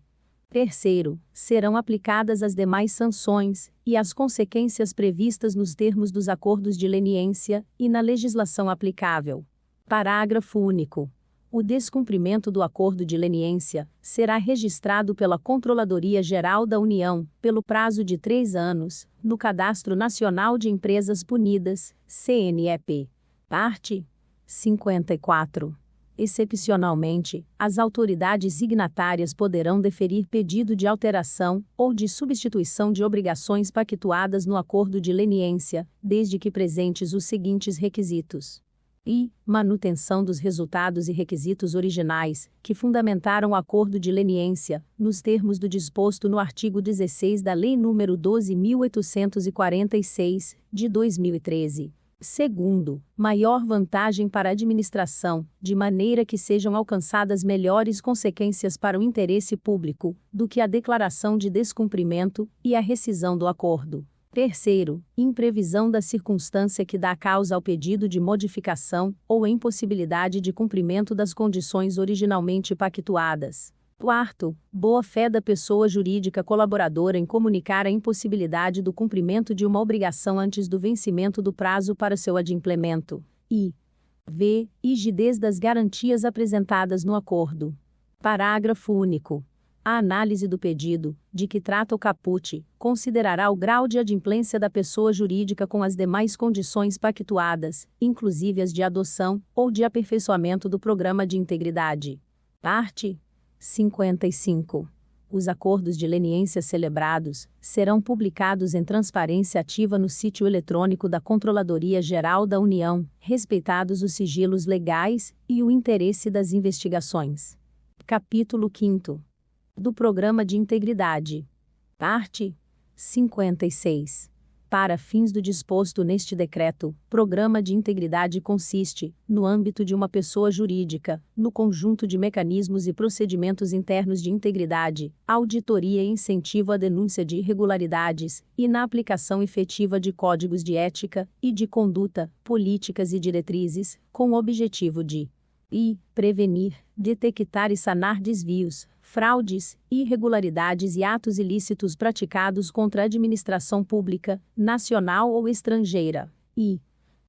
terceiro, serão aplicadas as demais sanções e as consequências previstas nos termos dos acordos de leniência e na legislação aplicável. Parágrafo único. O descumprimento do acordo de leniência será registrado pela Controladoria Geral da União, pelo prazo de 3 anos, no Cadastro Nacional de Empresas Punidas, CNEP. Parte 54. Excepcionalmente, as autoridades signatárias poderão deferir pedido de alteração ou de substituição de obrigações pactuadas no acordo de leniência, desde que presentes os seguintes requisitos: i. manutenção dos resultados e requisitos originais, que fundamentaram o acordo de leniência, nos termos do disposto no artigo 16 da Lei nº 12.846, de 2013. Segundo, maior vantagem para a administração, de maneira que sejam alcançadas melhores consequências para o interesse público, do que a declaração de descumprimento e a rescisão do acordo. Terceiro, imprevisão da circunstância que dá causa ao pedido de modificação ou impossibilidade de cumprimento das condições originalmente pactuadas. Quarto, boa-fé da pessoa jurídica colaboradora em comunicar a impossibilidade do cumprimento de uma obrigação antes do vencimento do prazo para seu adimplemento. E v. rigidez das garantias apresentadas no acordo. Parágrafo único. A análise do pedido, de que trata o caput, considerará o grau de adimplência da pessoa jurídica com as demais condições pactuadas, inclusive as de adoção ou de aperfeiçoamento do Programa de Integridade. Parte 55. Os acordos de leniência celebrados serão publicados em transparência ativa no sítio eletrônico da Controladoria Geral da União, respeitados os sigilos legais e o interesse das investigações. Capítulo 5º. Do Programa de Integridade. Parte 56. Para fins do disposto neste decreto, programa de integridade consiste, no âmbito de uma pessoa jurídica, no conjunto de mecanismos e procedimentos internos de integridade, auditoria e incentivo à denúncia de irregularidades, e na aplicação efetiva de códigos de ética e de conduta, políticas e diretrizes, com o objetivo de prevenir, detectar e sanar desvios, fraudes, irregularidades e atos ilícitos praticados contra a administração pública, nacional ou estrangeira. E,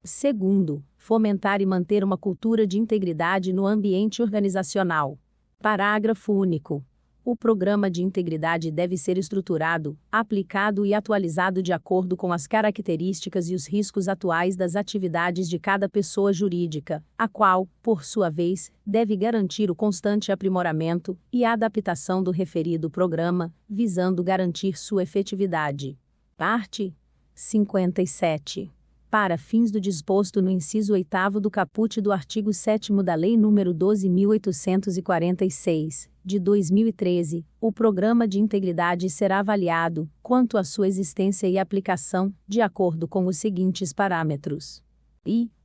segundo, fomentar e manter uma cultura de integridade no ambiente organizacional. Parágrafo único. O programa de integridade deve ser estruturado, aplicado e atualizado de acordo com as características e os riscos atuais das atividades de cada pessoa jurídica, a qual, por sua vez, deve garantir o constante aprimoramento e a adaptação do referido programa, visando garantir sua efetividade. Parte 57. Para fins do disposto no inciso 8º do caput do artigo 7º da Lei nº 12.846, de 2013, o programa de integridade será avaliado, quanto à sua existência e aplicação, de acordo com os seguintes parâmetros.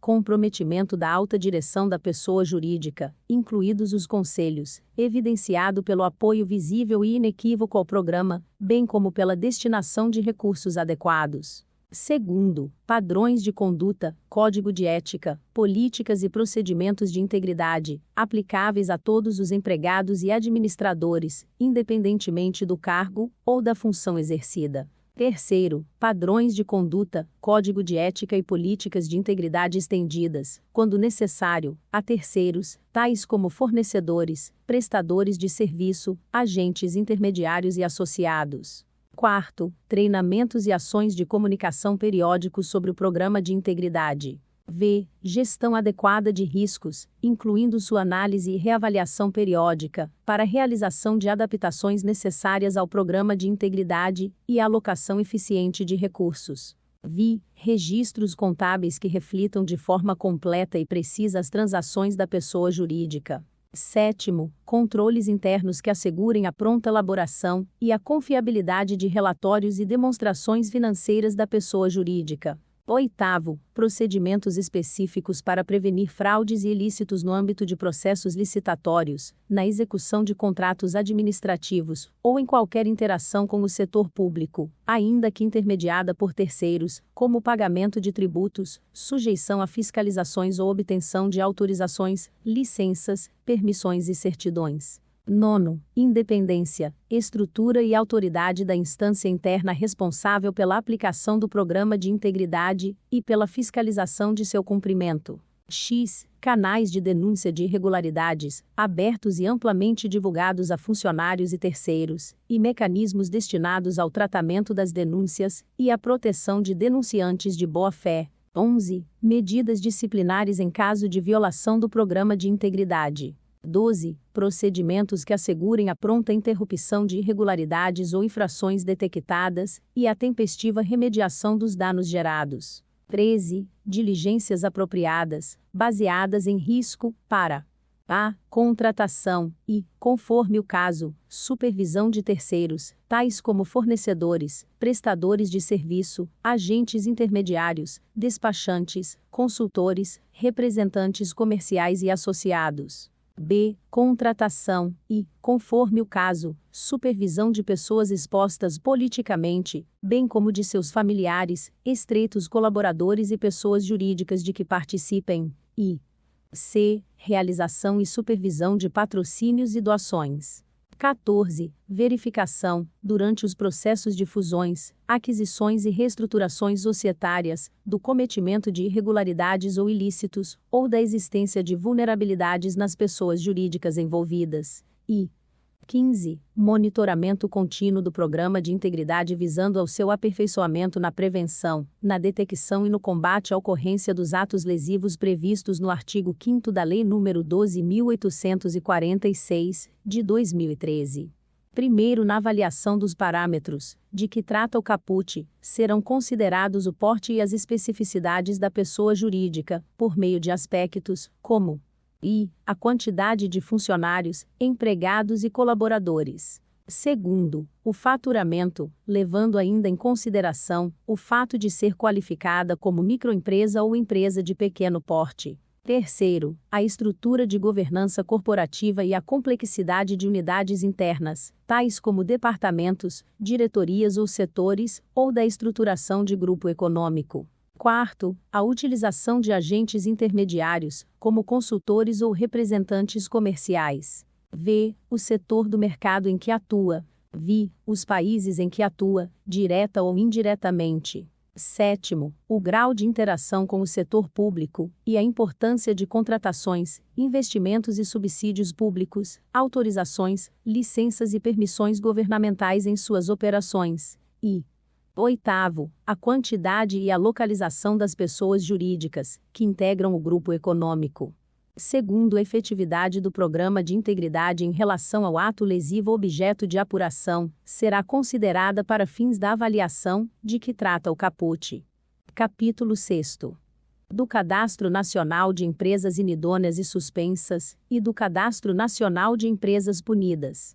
Comprometimento da alta direção da pessoa jurídica, incluídos os conselhos, evidenciado pelo apoio visível e inequívoco ao programa, bem como pela destinação de recursos adequados. Segundo, padrões de conduta, código de ética, políticas e procedimentos de integridade, aplicáveis a todos os empregados e administradores, independentemente do cargo ou da função exercida. Terceiro, padrões de conduta, código de ética e políticas de integridade estendidas, quando necessário, a terceiros, tais como fornecedores, prestadores de serviço, agentes intermediários e associados. Quarto, treinamentos e ações de comunicação periódicos sobre o programa de integridade. Gestão adequada de riscos, incluindo sua análise e reavaliação periódica, para a realização de adaptações necessárias ao programa de integridade e alocação eficiente de recursos. Registros contábeis que reflitam de forma completa e precisa as transações da pessoa jurídica. Sétimo, controles internos que assegurem a pronta elaboração e a confiabilidade de relatórios e demonstrações financeiras da pessoa jurídica. Oitavo, procedimentos específicos para prevenir fraudes e ilícitos no âmbito de processos licitatórios, na execução de contratos administrativos ou em qualquer interação com o setor público, ainda que intermediada por terceiros, como o pagamento de tributos, sujeição a fiscalizações ou obtenção de autorizações, licenças, permissões e certidões. Nono, independência, estrutura e autoridade da instância interna responsável pela aplicação do programa de integridade e pela fiscalização de seu cumprimento. Canais de denúncia de irregularidades, abertos e amplamente divulgados a funcionários e terceiros, e mecanismos destinados ao tratamento das denúncias e à proteção de denunciantes de boa-fé. 11. Medidas disciplinares em caso de violação do programa de integridade. 12. Procedimentos que assegurem a pronta interrupção de irregularidades ou infrações detectadas e a tempestiva remediação dos danos gerados. 13. Diligências apropriadas, baseadas em risco, para a contratação e, conforme o caso, supervisão de terceiros, tais como fornecedores, prestadores de serviço, agentes intermediários, despachantes, consultores, representantes comerciais e associados. Contratação e, conforme o caso, supervisão de pessoas expostas politicamente, bem como de seus familiares, estreitos colaboradores e pessoas jurídicas de que participem. E realização e supervisão de patrocínios e doações. 14. Verificação, durante os processos de fusões, aquisições e reestruturações societárias, do cometimento de irregularidades ou ilícitos, ou da existência de vulnerabilidades nas pessoas jurídicas envolvidas. E 15. Monitoramento contínuo do programa de integridade visando ao seu aperfeiçoamento na prevenção, na detecção e no combate à ocorrência dos atos lesivos previstos no artigo 5º da Lei nº 12.846, de 2013. Primeiro, na avaliação dos parâmetros, de que trata o caput, serão considerados o porte e as especificidades da pessoa jurídica, por meio de aspectos, como a quantidade de funcionários, empregados e colaboradores. Segundo, o faturamento, levando ainda em consideração o fato de ser qualificada como microempresa ou empresa de pequeno porte. Terceiro, a estrutura de governança corporativa e a complexidade de unidades internas, tais como departamentos, diretorias ou setores, ou da estruturação de grupo econômico. Quarto, a utilização de agentes intermediários, como consultores ou representantes comerciais. V. O setor do mercado em que atua. Vi. Os países em que atua, direta ou indiretamente. Sétimo, o grau de interação com o setor público e a importância de contratações, investimentos e subsídios públicos, autorizações, licenças e permissões governamentais em suas operações. E oitavo, a quantidade e a localização das pessoas jurídicas que integram o grupo econômico. Segundo, a efetividade do programa de integridade em relação ao ato lesivo objeto de apuração será considerada para fins da avaliação de que trata o caput. Capítulo 6. Do Cadastro Nacional de Empresas Inidôneas e Suspensas e do Cadastro Nacional de Empresas Punidas.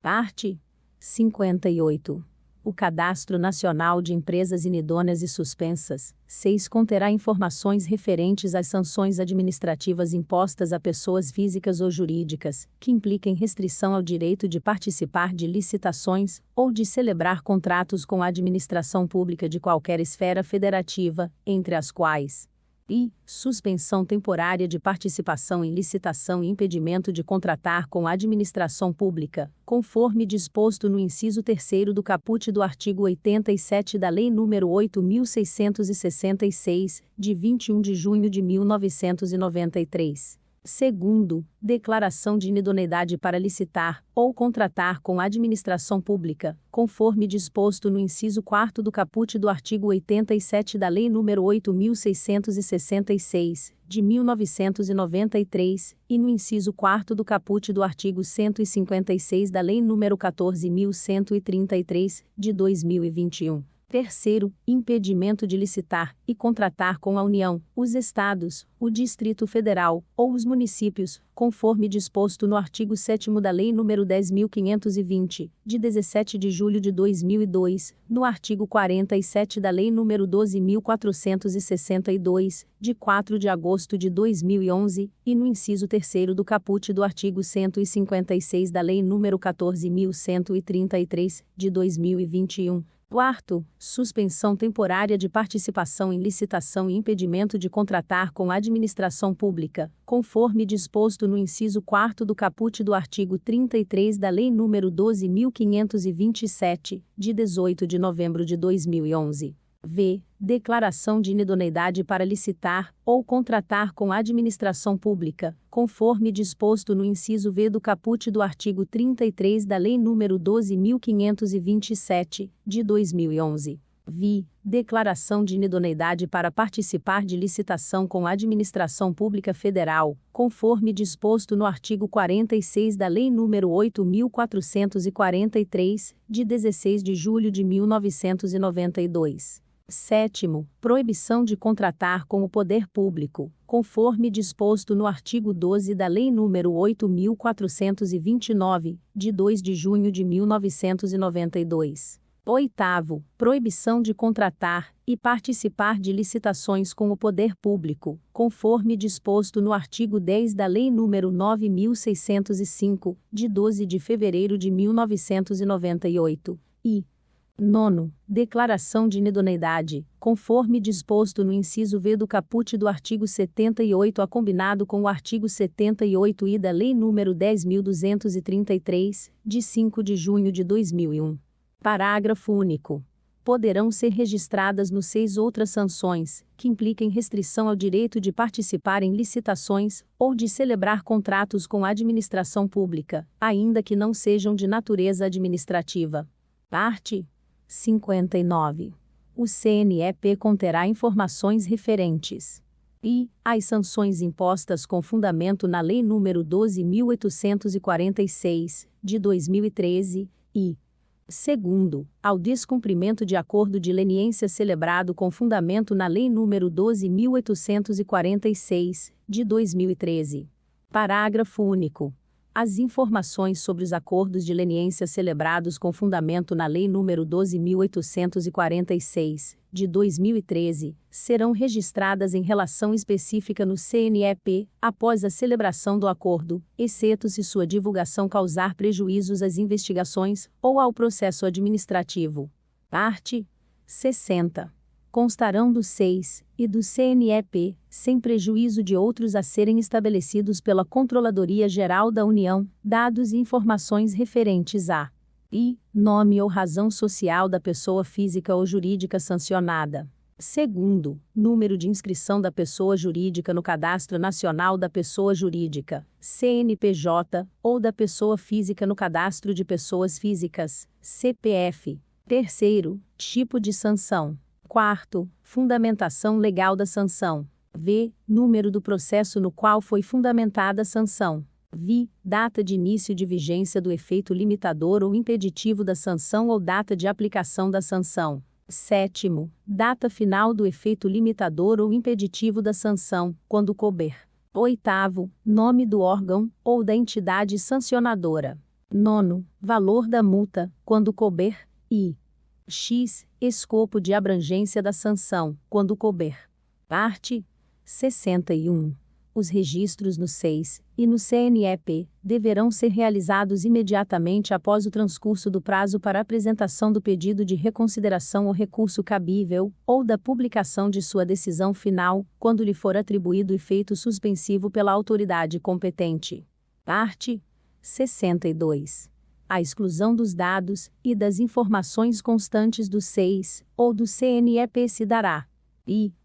Parte 58. O Cadastro Nacional de Empresas Inidôneas e Suspensas, 6. Conterá informações referentes às sanções administrativas impostas a pessoas físicas ou jurídicas, que impliquem restrição ao direito de participar de licitações, ou de celebrar contratos com a administração pública de qualquer esfera federativa, entre as quais I. Suspensão temporária de participação em licitação e impedimento de contratar com a administração pública, conforme disposto no inciso 3º do caput do artigo 87 da Lei nº 8.666, de 21 de junho de 1993. Segundo, declaração de inidoneidade para licitar ou contratar com a administração pública, conforme disposto no inciso 4º do caput do artigo 87 da Lei nº 8.666, de 1993, e no inciso 4º do caput do artigo 156 da Lei nº 14.133, de 2021. Terceiro, impedimento de licitar e contratar com a União, os Estados, o Distrito Federal, ou os municípios, conforme disposto no artigo 7º da Lei nº 10.520, de 17 de julho de 2002, no artigo 47 da Lei nº 12.462, de 4 de agosto de 2011, e no inciso 3º do caput do artigo 156 da Lei nº 14.133, de 2021. Quarto, suspensão temporária de participação em licitação e impedimento de contratar com a administração pública, conforme disposto no inciso 4º do caput do artigo 33 da Lei nº 12.527, de 18 de novembro de 2011. V. Declaração de inidoneidade para licitar ou contratar com a administração pública, conforme disposto no inciso V do caput do artigo 33 da Lei nº 12.527, de 2011. Vi. Declaração de inidoneidade para participar de licitação com a administração pública federal, conforme disposto no artigo 46 da Lei nº 8.443, de 16 de julho de 1992. Sétimo, proibição de contratar com o poder público, conforme disposto no artigo 12 da Lei nº 8.429, de 2 de junho de 1992. Oitavo, proibição de contratar e participar de licitações com o poder público, conforme disposto no artigo 10 da Lei nº 9.605, de 12 de fevereiro de 1998. E nono, declaração de inidoneidade, conforme disposto no inciso V do caput do artigo 78 combinado com o artigo 78-I da Lei nº 10.233, de 5 de junho de 2001. Parágrafo único. Poderão ser registradas no 6 outras sanções, que impliquem restrição ao direito de participar em licitações, ou de celebrar contratos com a administração pública, ainda que não sejam de natureza administrativa. Parte 59. O CNEP conterá informações referentes I. As sanções impostas com fundamento na Lei nº 12.846, de 2013, e segundo, ao descumprimento de acordo de leniência celebrado com fundamento na Lei nº 12.846, de 2013. Parágrafo único. As informações sobre os acordos de leniência celebrados com fundamento na Lei nº 12.846, de 2013, serão registradas em relação específica no CNEP, após a celebração do acordo, exceto se sua divulgação causar prejuízos às investigações ou ao processo administrativo. Art. 60. Constarão do SEIS e do CNEP, sem prejuízo de outros a serem estabelecidos pela Controladoria Geral da União, dados e informações referentes a nome ou razão social da pessoa física ou jurídica sancionada. Segundo, número de inscrição da pessoa jurídica no Cadastro Nacional da Pessoa Jurídica, CNPJ, ou da pessoa física no Cadastro de Pessoas Físicas, CPF. Terceiro, tipo de sanção. Quarto, fundamentação legal da sanção. V. Número do processo no qual foi fundamentada a sanção. Vi. Data de início de vigência do efeito limitador ou impeditivo da sanção ou data de aplicação da sanção. Sétimo, data final do efeito limitador ou impeditivo da sanção, quando couber. Oitavo, nome do órgão ou da entidade sancionadora. Nono, valor da multa, quando couber, e X, escopo de abrangência da sanção, quando couber. Art. 61. Os registros no SEIS e no CNEP deverão ser realizados imediatamente após o transcurso do prazo para apresentação do pedido de reconsideração ou recurso cabível, ou da publicação de sua decisão final, quando lhe for atribuído efeito suspensivo pela autoridade competente. Art. 62. A exclusão dos dados e das informações constantes do SEIS ou do CNEP se dará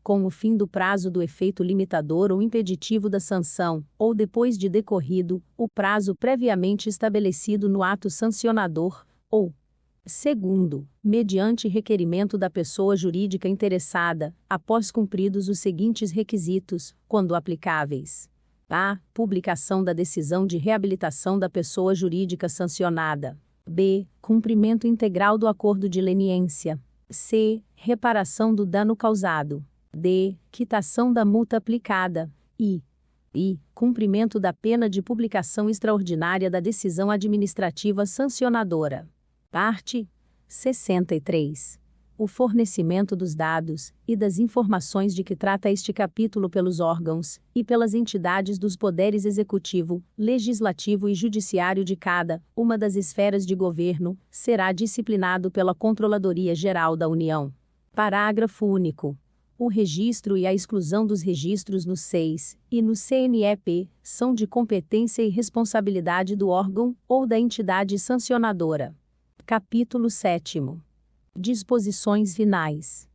com o fim do prazo do efeito limitador ou impeditivo da sanção, ou depois de decorrido o prazo previamente estabelecido no ato sancionador, ou segundo, mediante requerimento da pessoa jurídica interessada, após cumpridos os seguintes requisitos, quando aplicáveis: a. Publicação da decisão de reabilitação da pessoa jurídica sancionada. B. Cumprimento integral do acordo de leniência. C. Reparação do dano causado. D. Quitação da multa aplicada. I. Cumprimento da pena de publicação extraordinária da decisão administrativa sancionadora. Art. 63. O fornecimento dos dados e das informações de que trata este capítulo pelos órgãos e pelas entidades dos poderes executivo, legislativo e judiciário de cada uma das esferas de governo será disciplinado pela Controladoria Geral da União. Parágrafo único. O registro e a exclusão dos registros no SEIS e no CNEP são de competência e responsabilidade do órgão ou da entidade sancionadora. Capítulo 7º. Disposições finais.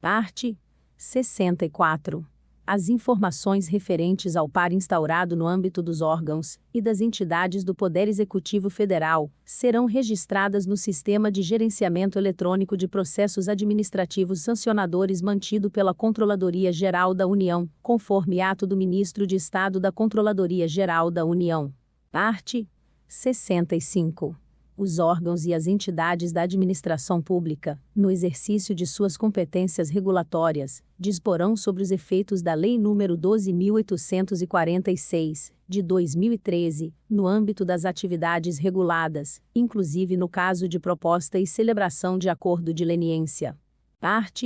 Art. 64. As informações referentes ao par instaurado no âmbito dos órgãos e das entidades do Poder Executivo Federal serão registradas no Sistema de Gerenciamento Eletrônico de Processos Administrativos Sancionadores mantido pela Controladoria Geral da União, conforme ato do Ministro de Estado da Controladoria Geral da União. Art. 65. Os órgãos e as entidades da administração pública, no exercício de suas competências regulatórias, disporão sobre os efeitos da Lei nº 12.846, de 2013, no âmbito das atividades reguladas, inclusive no caso de proposta e celebração de acordo de leniência. Art.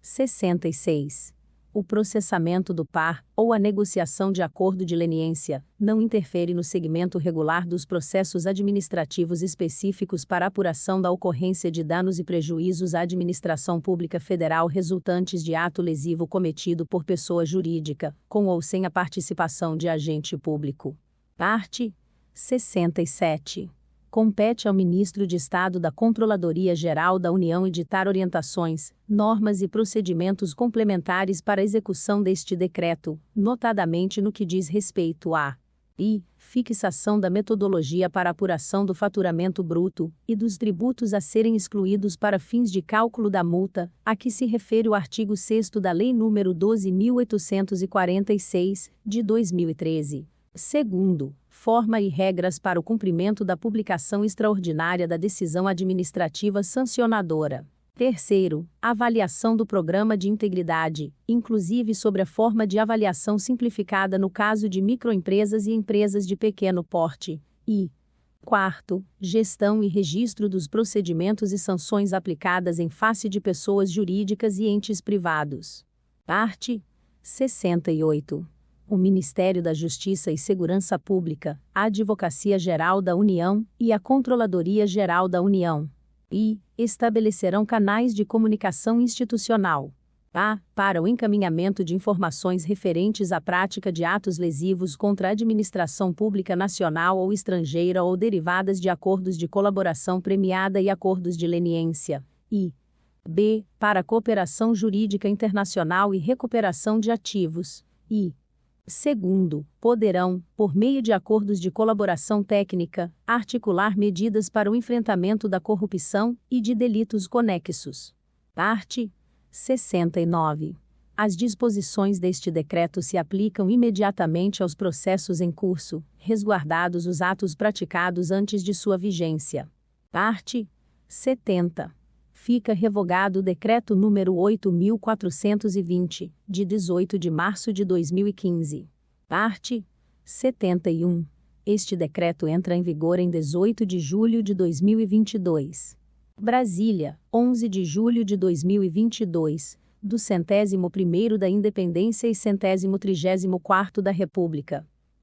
66. O processamento do par, ou a negociação de acordo de leniência, não interfere no segmento regular dos processos administrativos específicos para apuração da ocorrência de danos e prejuízos à administração pública federal resultantes de ato lesivo cometido por pessoa jurídica, com ou sem a participação de agente público. Art. 67. Compete ao Ministro de Estado da Controladoria Geral da União editar orientações, normas e procedimentos complementares para a execução deste decreto, notadamente no que diz respeito à fixação da metodologia para apuração do faturamento bruto e dos tributos a serem excluídos para fins de cálculo da multa, a que se refere o artigo 6º da Lei nº 12.846, de 2013. Segundo, forma e regras para o cumprimento da publicação extraordinária da decisão administrativa sancionadora. Terceiro, avaliação do programa de integridade, inclusive sobre a forma de avaliação simplificada no caso de microempresas e empresas de pequeno porte. e quarto, gestão e registro dos procedimentos e sanções aplicadas em face de pessoas jurídicas e entes privados. Parte 68. O Ministério da Justiça e Segurança Pública, a Advocacia Geral da União e a Controladoria Geral da União estabelecerão canais de comunicação institucional para o encaminhamento de informações referentes à prática de atos lesivos contra a administração pública nacional ou estrangeira ou derivadas de acordos de colaboração premiada e acordos de leniência, para a cooperação jurídica internacional e recuperação de ativos, segundo, poderão, por meio de acordos de colaboração técnica, articular medidas para o enfrentamento da corrupção e de delitos conexos. Parte 69. As disposições deste decreto se aplicam imediatamente aos processos em curso, resguardados os atos praticados antes de sua vigência. Parte 70. Fica revogado o Decreto número 8.420, de 18 de março de 2015. Parte 71. Este decreto entra em vigor em 18 de julho de 2022. Brasília, 11 de julho de 2022, do 101º da Independência e 134º da República.